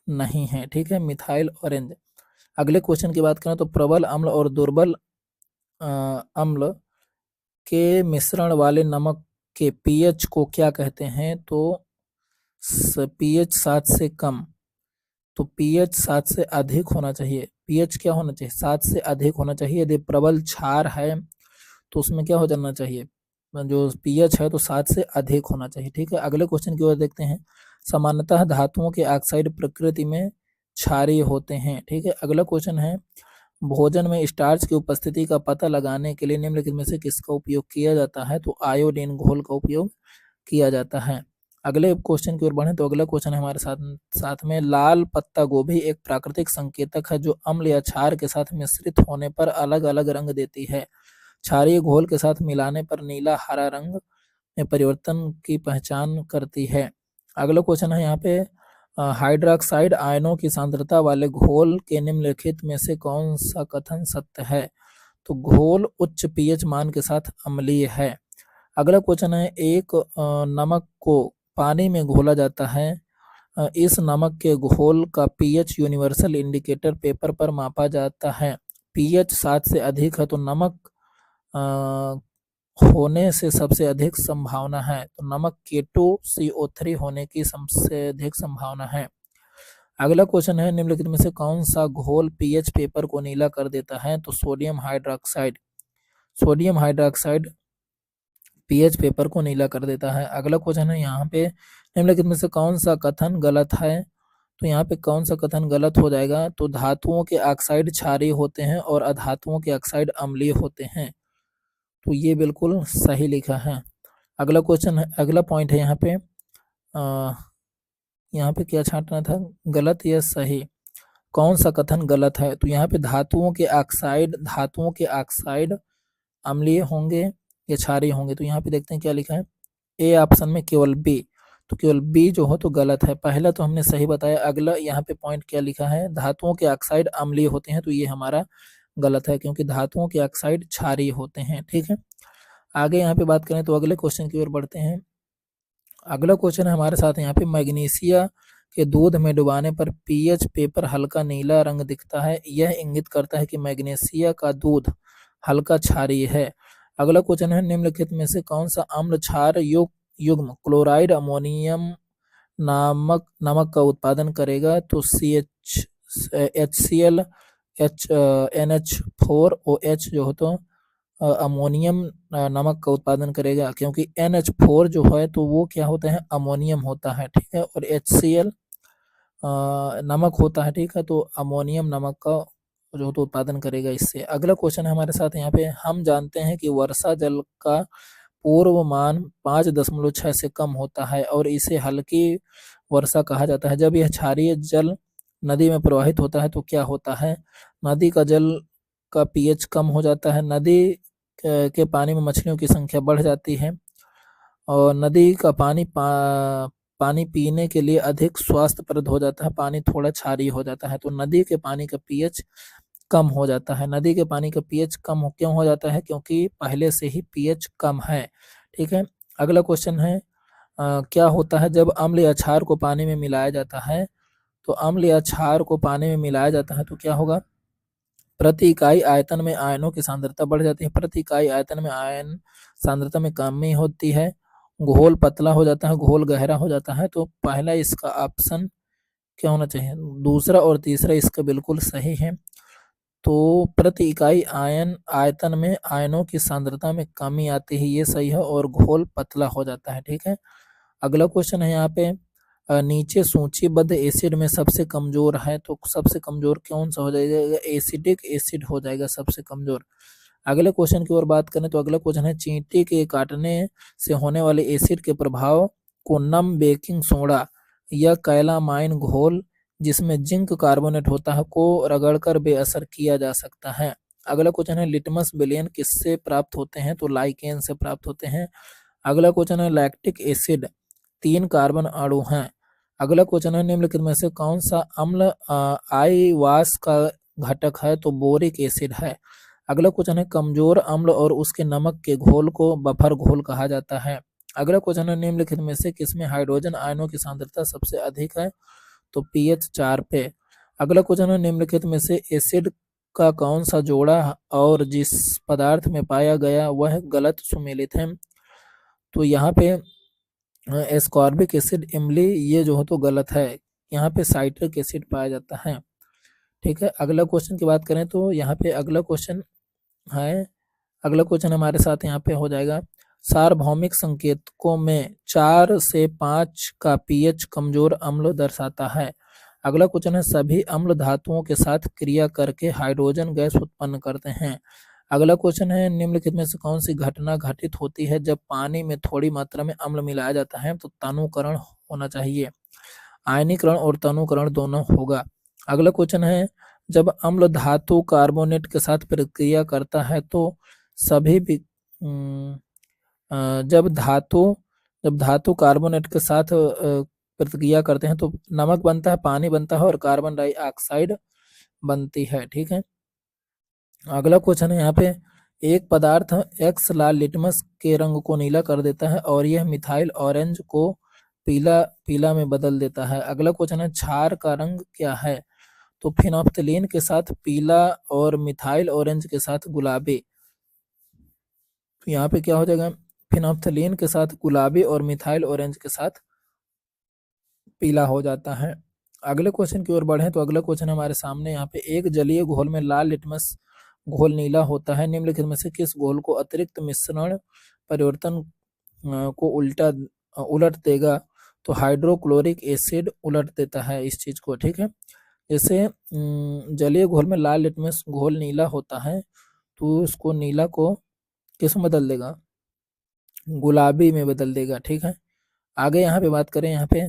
नहीं है। ठीक है, मिथाइल ऑरेंज। अगले क्वेश्चन की बात करें तो प्रबल अम्ल और दुर्बल अम्ल के मिश्रण वाले नमक के पीएच को क्या कहते हैं? तो पीएच 7 से कम, तो पीएच 7 से अधिक होना चाहिए। पीएच क्या होना चाहिए? 7 से अधिक होना चाहिए। यदि प्रबल क्षार है तो उसमें क्या हो जाना चाहिए, जो पीएच है तो 7 से अधिक होना चाहिए। ठीक है, अगले क्वेश्चन की ओर देखते हैं। सामान्यतः धातुओं के ऑक्साइड प्रकृति में क्षारीय होते हैं। ठीक है, अगला क्वेश्चन है, भोजन में स्टार्च की उपस्थिति का पता लगाने के लिए निम्नलिखित में से किसका उपयोग किया जाता है? तो आयोडीन घोल का उपयोग किया जाता है। अगले क्वेश्चन की ओर बढ़ें तो अगला क्वेश्चन है हमारे साथ में, लाल पत्ता गोभी एक प्राकृतिक संकेतक है जो अम्ल या क्षार के साथ मिश्रित होने पर अलग अलग रंग देती है। क्षारीय घोल के साथ मिलाने पर नीला हरा रंग में परिवर्तन की पहचान करती है। अगला क्वेश्चन है यहाँ पे, हाइड्रोक्साइड आयनों की सांद्रता वाले घोल के निम्नलिखित में से कौन सा कथन सत्य है? तो घोल उच्च पीएच मान के साथ अम्लीय है। अगला क्वेश्चन है, एक नमक को पानी में घोला जाता है, इस नमक के घोल का पीएच यूनिवर्सल इंडिकेटर पेपर पर मापा जाता है। पीएच 7 से अधिक है तो नमक होने से सबसे अधिक संभावना है, तो नमक K2CO3 होने की सबसे अधिक संभावना है। अगला क्वेश्चन है, निम्नलिखित में से कौन सा घोल पीएच पेपर को नीला कर देता है? तो sodium hydroxide. Sodium hydroxide pH paper को नीला कर देता है। अगला क्वेश्चन है यहाँ पे, निम्नलिखित में से कौन सा कथन गलत है? तो यहाँ पे कौन सा कथन गलत हो जाएगा? तो धातुओं के ऑक्साइड क्षारीय होते हैं और अधातुओं के ऑक्साइड अम्लीय होते हैं, तो ये बिल्कुल सही लिखा है। अगला क्वेश्चन है, अगला पॉइंट है यहाँ पे, यहाँ पे क्या छांटना था, गलत या सही? कौन सा कथन गलत है? तो यहाँ पे धातुओं के ऑक्साइड अम्लीय होंगे या क्षारीय होंगे, तो यहाँ पे देखते हैं क्या लिखा है, ए ऑप्शन में केवल बी, तो केवल बी जो हो तो गलत है। पहला तो हमने सही बताया। अगला यहाँ पे पॉइंट क्या लिखा है, धातुओं के ऑक्साइड अम्लीय होते हैं, तो ये हमारा गलत है क्योंकि धातुओं के ऑक्साइड क्षारीय होते हैं। ठीक है, आगे यहाँ पे बात करें तो अगले क्वेश्चन की ओर बढ़ते हैं। अगला क्वेश्चन है हमारे साथ यहाँ पे, मैग्नीशिया के दूध में डुबाने पर पीएच पेपर हल्का नीला रंग दिखता है, यह इंगित करता है कि मैग्नीशिया का दूध हल्का क्षारीय है। अगला क्वेश्चन है, निम्नलिखित में से कौन सा अम्ल क्षार युग्म क्लोराइड अमोनियम नामक नमक का उत्पादन करेगा? तो HCl NH4OH जो हो तो अमोनियम नमक का उत्पादन करेगा, क्योंकि NH4 जो है तो वो क्या होता है, अमोनियम होता है। ठीक है, और HCl नमक होता है। ठीक है, तो अमोनियम नमक का जो तो उत्पादन करेगा इससे। अगला क्वेश्चन है हमारे साथ यहाँ पे, हम जानते हैं कि वर्षा जल का पूर्वमान 5.6 से कम होता है और इसे हल्की वर्षा कहा जाता है। जब यह क्षारीय जल नदी में प्रवाहित होता है तो क्या होता है? नदी का जल का पीएच कम हो जाता है, नदी के पानी में मछलियों की संख्या बढ़ जाती है और नदी का पानी पीने के लिए अधिक स्वास्थ्यप्रद हो जाता है, पानी थोड़ा क्षारीय हो जाता है, तो नदी के पानी का पीएच कम हो जाता है। नदी के पानी का पीएच कम क्यों हो जाता है? क्योंकि पहले से ही पीएच कम है। ठीक है, अगला क्वेश्चन है, क्या होता है जब अम्ल या क्षार को पानी में मिलाया जाता है? तो अम्ल या क्षार को पानी में मिलाया जाता है तो क्या होगा, प्रति इकाई आयतन में आयनों की सांद्रता बढ़ जाती है, प्रति इकाई आयतन में आयन सांद्रता में कमी होती है, घोल पतला हो जाता है, घोल गहरा हो जाता है। तो पहला इसका ऑप्शन क्या होना चाहिए? दूसरा और तीसरा इसका बिल्कुल सही है। तो प्रति इकाई आयतन में आयनों की सांद्रता में कमी आती है, ये सही है, और घोल पतला हो जाता है। ठीक है, अगला क्वेश्चन है यहाँ पे, नीचे सूचीबद्ध एसिड में सबसे कमजोर है, तो सबसे कमजोर कौन सा हो जाएगा? एसिडिक एसिड हो जाएगा सबसे कमजोर। अगले क्वेश्चन की ओर बात करें तो अगला क्वेश्चन है, चींटी के काटने से होने वाले एसिड के प्रभाव को नम बेकिंग सोडा या कैलामाइन घोल जिसमें जिंक कार्बोनेट होता है को रगड़कर बेअसर किया जा सकता है। अगला क्वेश्चन है, लिटमस विलयन किससे प्राप्त होते हैं? तो लाइकेन से प्राप्त होते हैं। अगला क्वेश्चन है, लैक्टिक एसिड 3 कार्बन अणु हैं। अगला क्वेश्चन है, निम्नलिखित में से कौन सा अम्ल आईवास का घटक है? तो बोरिक एसिड है। अगला क्वेश्चन है, कमजोर अम्ल और उसके नमक के घोल को बफर घोल कहा जाता है। अगला क्वेश्चन है, निम्नलिखित में से किसमें हाइड्रोजन आयनों की सांद्रता सबसे अधिक है? तो pH 4 पे। अगला क्वेश्चन है, निम्नलिखित में से एसिड का कौन सा जोड़ा और जिस पदार्थ में पाया गया वह गलत सुमेलित है? तो यहाँ पे एस्कॉर्बिक एसिड इमली ये जो हो तो गलत है, यहाँ पे साइट्रिक एसिड पाया जाता है। ठीक है, अगला क्वेश्चन की बात करें तो यहाँ पे अगला क्वेश्चन हमारे साथ यहाँ पे हो जाएगा, सार्वभौमिक संकेतकों में 4 से 5 का पीएच कमजोर अम्ल दर्शाता है। अगला क्वेश्चन है सभी अम्ल धातुओं के साथ क्रिया करके हाइड्रोजन गैस उत्पन्न करते हैं। अगला क्वेश्चन है निम्नलिखित में से कौन सी घटना घटित होती है जब पानी में थोड़ी मात्रा में अम्ल मिलाया जाता है? तो तनुकरण होना चाहिए, आयनीकरण और तनुकरण दोनों होगा। अगला क्वेश्चन है जब अम्ल धातु कार्बोनेट के साथ प्रक्रिया करता है तो सभी भी जब धातु कार्बोनेट के साथ प्रतिक्रिया करते हैं तो नमक बनता है, पानी बनता है और कार्बन डाइऑक्साइड बनती है। ठीक है, अगला क्वेश्चन है यहाँ पे एक पदार्थ एक्स लाल लिटमस के रंग को नीला कर देता है और यह मिथाइल ऑरेंज को पीला में बदल देता है। अगला क्वेश्चन है क्षार का रंग क्या है? तो फिनोप्थलीन के साथ पीला और मिथाइल ऑरेंज के साथ गुलाबी। तो यहाँ पे क्या हो जाएगा? फिनोप्थलीन के साथ गुलाबी और मिथाइल ऑरेंज के साथ पीला हो जाता है। अगले क्वेश्चन की ओर बढ़े तो अगला क्वेश्चन हमारे सामने यहाँ पे एक जलीय घोल में लाल लिटमस घोल नीला होता है, निम्नलिखित में से किस घोल को अतिरिक्त मिश्रण परिवर्तन को उलट देगा? तो हाइड्रोक्लोरिक एसिड उलट देता है इस चीज को। ठीक है, जैसे जलीय घोल में लाल लिटमस घोल नीला होता है तो उसको नीला को किस में बदल देगा? गुलाबी में बदल देगा। ठीक है, आगे यहाँ पे बात करें यहाँ पे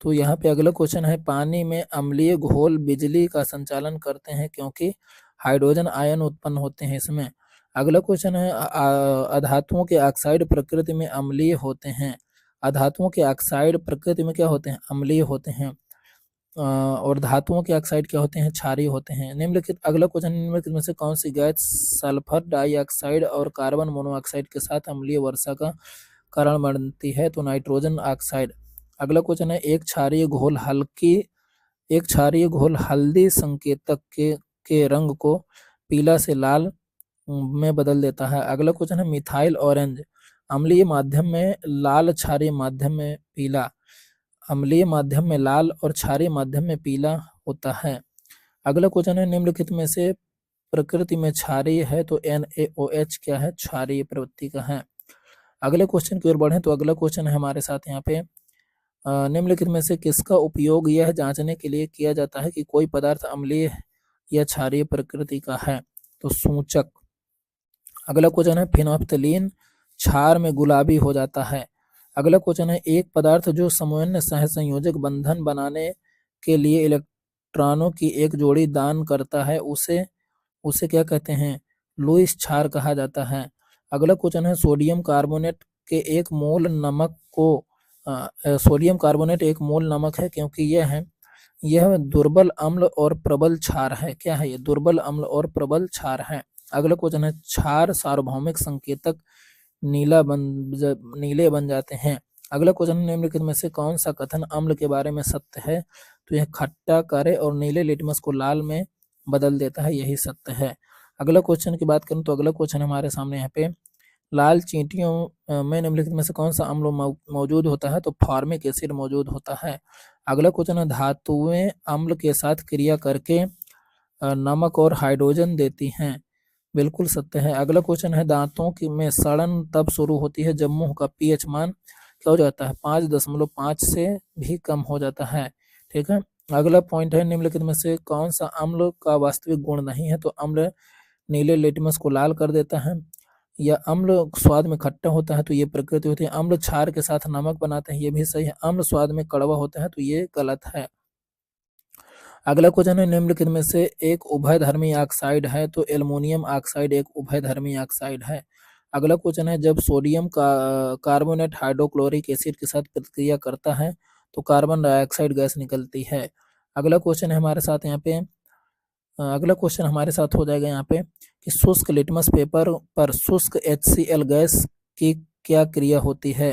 तो यहाँ पे अगला क्वेश्चन है पानी में अम्लीय घोल बिजली का संचालन करते हैं क्योंकि हाइड्रोजन आयन उत्पन्न होते हैं इसमें। अगला क्वेश्चन है अधातुओं के ऑक्साइड प्रकृति में अम्लीय होते हैं। अधातुओं के ऑक्साइड प्रकृति में क्या होते हैं? अम्लीय होते हैं। और धातुओं के ऑक्साइड क्या होते हैं? क्षारीय होते हैं। निम्नलिखित अगला क्वेश्चन निम्नलिखित में से कौन सी गैस सल्फर डाइऑक्साइड और कार्बन मोनोऑक्साइड के साथ अम्लीय वर्षा का कारण बनती है? तो नाइट्रोजन ऑक्साइड। अगला क्वेश्चन है एक क्षारीय घोल हल्दी संकेतक के रंग को पीला से लाल में बदल देता है। अगला क्वेश्चन है मिथाइल ऑरेंज अम्लीय माध्यम में लाल, क्षारीय माध्यम में पीला। अम्लीय माध्यम में लाल और क्षारीय माध्यम में पीला होता है। अगला क्वेश्चन है निम्नलिखित में से प्रकृति में क्षारीय है? तो NaOH क्या है? क्षारीय प्रवृत्ति का है। अगले क्वेश्चन की ओर बढ़े तो अगला क्वेश्चन है हमारे साथ यहाँ पे निम्नलिखित में से किसका उपयोग यह जांचने के लिए किया जाता है कि कोई पदार्थ अम्लीय या क्षारीय प्रकृति का है? तो सूचक। अगला क्वेश्चन है फिनोप्थलीन क्षार में गुलाबी हो जाता है। अगला क्वेश्चन है एक पदार्थ जो समन्वय सहसंयोजक बंधन बनाने के लिए इलेक्ट्रॉनों की एक जोड़ी दान करता है उसे क्या कहते हैं? लुईस क्षार कहा जाता है। अगला क्वेश्चन है सोडियम कार्बोनेट एक मोल नमक है क्योंकि यह दुर्बल अम्ल और प्रबल क्षार है। क्या है ये? दुर्बल अम्ल और प्रबल क्षार है। अगला क्वेश्चन है क्षार सार्वभौमिक संकेतक नीले बन जाते हैं। अगला क्वेश्चन निम्नलिखित में से कौन सा कथन अम्ल के बारे में सत्य है? तो यह खट्टा करे और नीले लिटमस को लाल में बदल देता है, यही सत्य है। अगला क्वेश्चन की बात करें तो अगला क्वेश्चन हमारे सामने यहाँ पे लाल चींटियों में निम्नलिखित में से कौन सा अम्ल मौजूद होता है? तो फॉर्मिक एसिड मौजूद होता है। अगला क्वेश्चन है धातुएं अम्ल के साथ क्रिया करके नमक और हाइड्रोजन देती हैं, बिल्कुल सत्य है। अगला क्वेश्चन है दांतों में सड़न तब शुरू होती है जब मुंह का पीएच मान क्या हो जाता है? 5.5 से भी कम हो जाता है। ठीक है, अगला पॉइंट है निम्नलिखित में से कौन सा अम्ल का वास्तविक गुण नहीं है? तो अम्ल नीले लिटमस को लाल कर देता है। या अम्ल स्वाद में खट्टा होता है तो ये प्रकृति होती है। अम्ल क्षार के साथ नमक बनाते हैं, ये भी सही है। अम्ल स्वाद में कड़वा होता है तो ये गलत है। अगला क्वेश्चन है निम्नलिखित में से एक उभयधर्मी ऑक्साइड है? तो एल्युमिनियम ऑक्साइड एक उभयधर्मी ऑक्साइड है। अगला क्वेश्चन है जब सोडियम कार्बोनेट हाइड्रोक्लोरिक एसिड के साथ प्रतिक्रिया करता है तो कार्बन डाइऑक्साइड गैस निकलती है। अगला क्वेश्चन है हमारे साथ यहाँ पे अगला क्वेश्चन हमारे साथ हो जाएगा यहाँ पे कि शुष्क लिटमस पेपर पर शुष्क HCl गैस की क्या क्रिया होती है?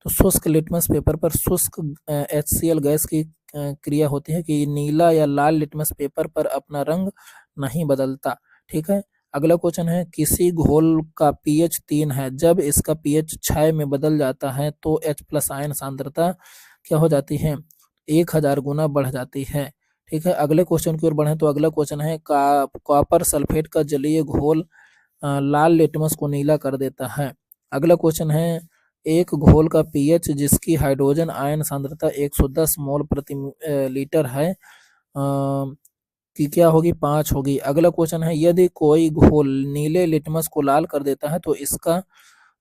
तो शुष्क लिटमस पेपर पर शुष्क HCl गैस की क्रिया होती है कि नीला या लाल लिटमस पेपर पर अपना रंग नहीं बदलता। ठीक है, अगला क्वेश्चन है किसी घोल का pH 3 है, जब इसका pH 6 में बदल जाता है तो H+ आयन सांद्रता क्या हो जाती है? 1000 गुना बढ़ जाती है। ठीक है, अगले क्वेश्चन की ओर बढ़े तो अगला क्वेश्चन है कॉपर सल्फेट का जलीय घोल लाल लिटमस को नीला कर देता है। अगला क्वेश्चन है एक घोल का पीएच जिसकी हाइड्रोजन आयन सांद्रता 110 मोल प्रति लीटर है कि क्या होगी, 5 होगी। अगला क्वेश्चन है, यदि कोई घोल नीले लिटमस को लाल कर देता है तो इसका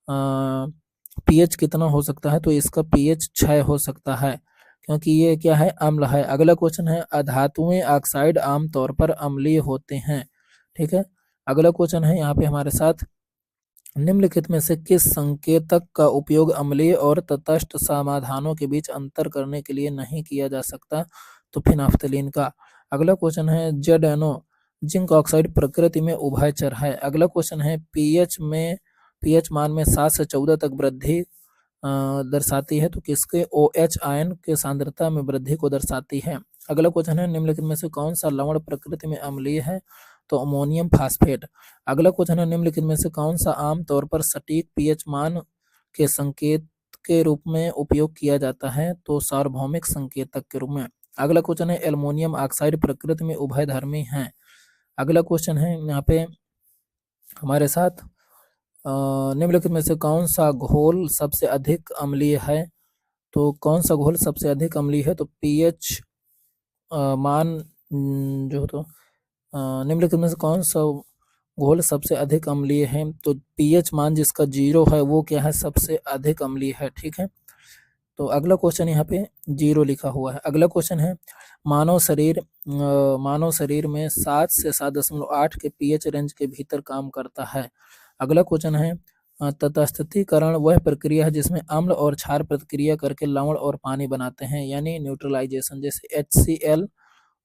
पीएच कितना हो सकता है, तो इसका पीएच 6 हो सकता है, क्योंकि ये क्या है, अम्ल है। अगला क्वेश्चन है, अधातुएं ऑक्साइड आमतौर पर अम्लीय होते हैं। ठीक है, अगला क्वेश्चन है यहाँ पे हमारे साथ, निम्नलिखित में से किस संकेतक का उपयोग अम्लीय और तटस्थ समाधानों के बीच अंतर करने के लिए नहीं किया जा सकता, तो फिनाफ्थलीन का। अगला क्वेश्चन है, ZnO जिंक ऑक्साइड प्रकृति में उभयचर है। अगला क्वेश्चन है, पीएच मान में 7 से 14 तक वृद्धि दर्शाती है, तो किसके OH आयन के सांद्रता में वृद्धि को दर्शाती है। अगला क्वेश्चन है, निम्नलिखित में से कौन सा लवण प्रकृति में अम्लीय है, तो अमोनियम फास्फेट। अगला क्वेश्चन है, निम्नलिखित में से कौन सा आम तौर पर सटीक पीएच मान के संकेत के रूप में उपयोग किया जाता है, तो सार्वभौमिक संकेतक के रूप में। अगला क्वेश्चन है, एल्युमिनियम ऑक्साइड प्रकृति में उभयधर्मी है। अगला क्वेश्चन है यहाँ पे हमारे साथ, निम्नलिखित में से कौन सा घोल सबसे अधिक अम्लीय है, तो कौन सा घोल सबसे अधिक अम्लीय है, तो पीएच मान जो तो निम्नलिखित में से कौन सा घोल सबसे अधिक अम्लीय है, तो पीएच मान जिसका 0 है वो क्या है, सबसे अधिक अम्लीय है। ठीक है, तो अगला क्वेश्चन यहाँ पे 0 लिखा हुआ है। अगला क्वेश्चन है, मानव शरीर में 7 से 7.8 के पीएच रेंज के भीतर काम करता है। अगला क्वेश्चन है, तटस्थीकरण वह प्रक्रिया है जिसमें अम्ल और क्षार प्रतिक्रिया करके लवण और पानी बनाते हैं, यानी न्यूट्रलाइजेशन। जैसे HCl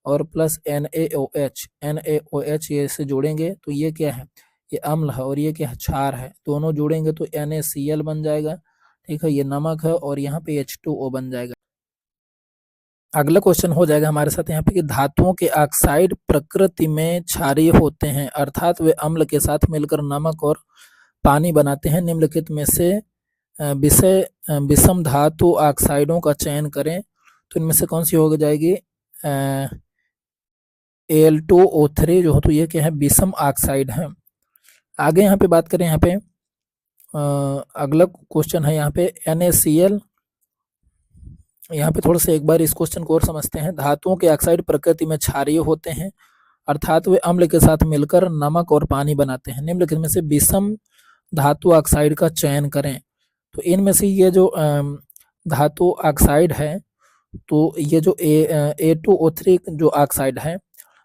और प्लस NaOH ये से जोड़ेंगे तो ये क्या है, ये अम्ल है, और ये क्या है, क्षार है। दोनों जोड़ेंगे तो NaCl बन जाएगा। ठीक है, ये नमक है, और यहाँ पे H2O बन जाएगा। अगला क्वेश्चन हो जाएगा हमारे साथ यहाँ पे कि धातुओं के ऑक्साइड प्रकृति में क्षारीय होते हैं, अर्थात वे अम्ल के साथ मिलकर नमक और पानी बनाते हैं। निम्नलिखित में से विषम धातु ऑक्साइडों का चयन करें, तो इनमें से कौन सी हो जाएगी, Al2O3 जो हो, तो ये क्या है, विषम ऑक्साइड है। आगे यहाँ पे बात करें, यहाँ पे अगला क्वेश्चन है यहाँ पे NaCl। यहाँ पे थोड़ा सा एक बार इस क्वेश्चन को और समझते हैं। धातुओं के ऑक्साइड प्रकृति में क्षारीय होते हैं, अर्थात वे अम्ल के साथ मिलकर नमक और पानी बनाते हैं। निम्नलिखित में से विषम धातु ऑक्साइड का चयन करें, तो इनमें से ये जो धातु ऑक्साइड है, तो ये जो A2O3 जो ऑक्साइड है,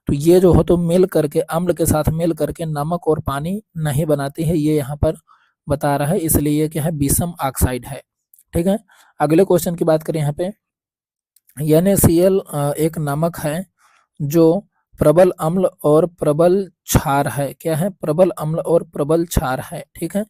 तो ये जो हो तो मिल करके अम्ल के साथ मिल करके नमक और पानी नहीं बनाती है, ये यहाँ पर बता रहा है, इसलिए ये क्या है, विषम ऑक्साइड है। ठीक है, अगले क्वेश्चन की बात करें यहाँ पे, NaCl एक नमक है जो प्रबल अम्ल और प्रबल क्षार है। क्या है, प्रबल अम्ल और प्रबल क्षार है। ठीक है,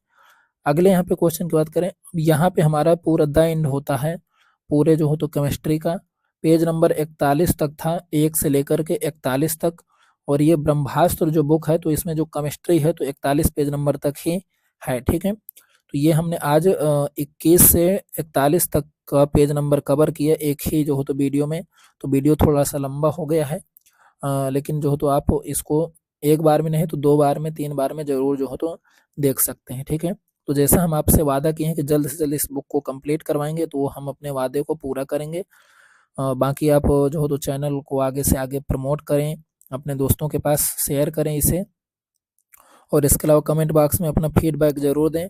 अगले यहाँ पे क्वेश्चन की बात करें, यहाँ पे हमारा पूरा द एंड होता है पूरे जो हो तो केमिस्ट्री का। पेज नंबर 41 तक था, 1 से लेकर के 41 तक, और ये ब्रह्मास्त्र जो बुक है तो इसमें जो केमिस्ट्री है तो 41 पेज नंबर तक ही है। ठीक है, तो ये हमने आज 21 से 41 तक का पेज नंबर कवर किया एक ही जो हो तो वीडियो में। तो वीडियो थोड़ा सा लंबा हो गया है, लेकिन जो हो तो आप इसको एक बार में नहीं तो 2 बार में 3 बार में जरूर जो हो तो देख सकते हैं। ठीक है, तो जैसा हम आपसे वादा किए हैं कि जल्द से जल्द इस बुक को कंप्लीट करवाएंगे, तो हम अपने वादे को पूरा करेंगे। बाकी आप जो हो तो चैनल को आगे से आगे प्रमोट करें, अपने दोस्तों के पास शेयर करें इसे, और इसके अलावा कमेंट बॉक्स में अपना फीडबैक ज़रूर दें।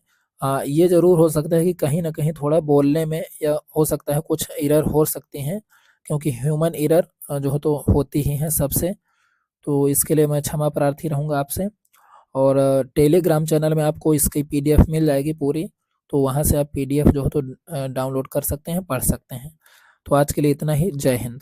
ये ज़रूर हो सकता है कि कहीं ना कहीं थोड़ा बोलने में या हो सकता है कुछ एरर हो सकती हैं, क्योंकि ह्यूमन एरर जो हो तो होती ही है सबसे, तो इसके लिए मैं क्षमा प्रार्थी रहूँगा आपसे। और टेलीग्राम चैनल में आपको इसकी PDF मिल जाएगी पूरी, तो वहाँ से आप PDF जो हो तो डाउनलोड कर सकते हैं, पढ़ सकते हैं। तो आज के लिए इतना ही, जय हिंद।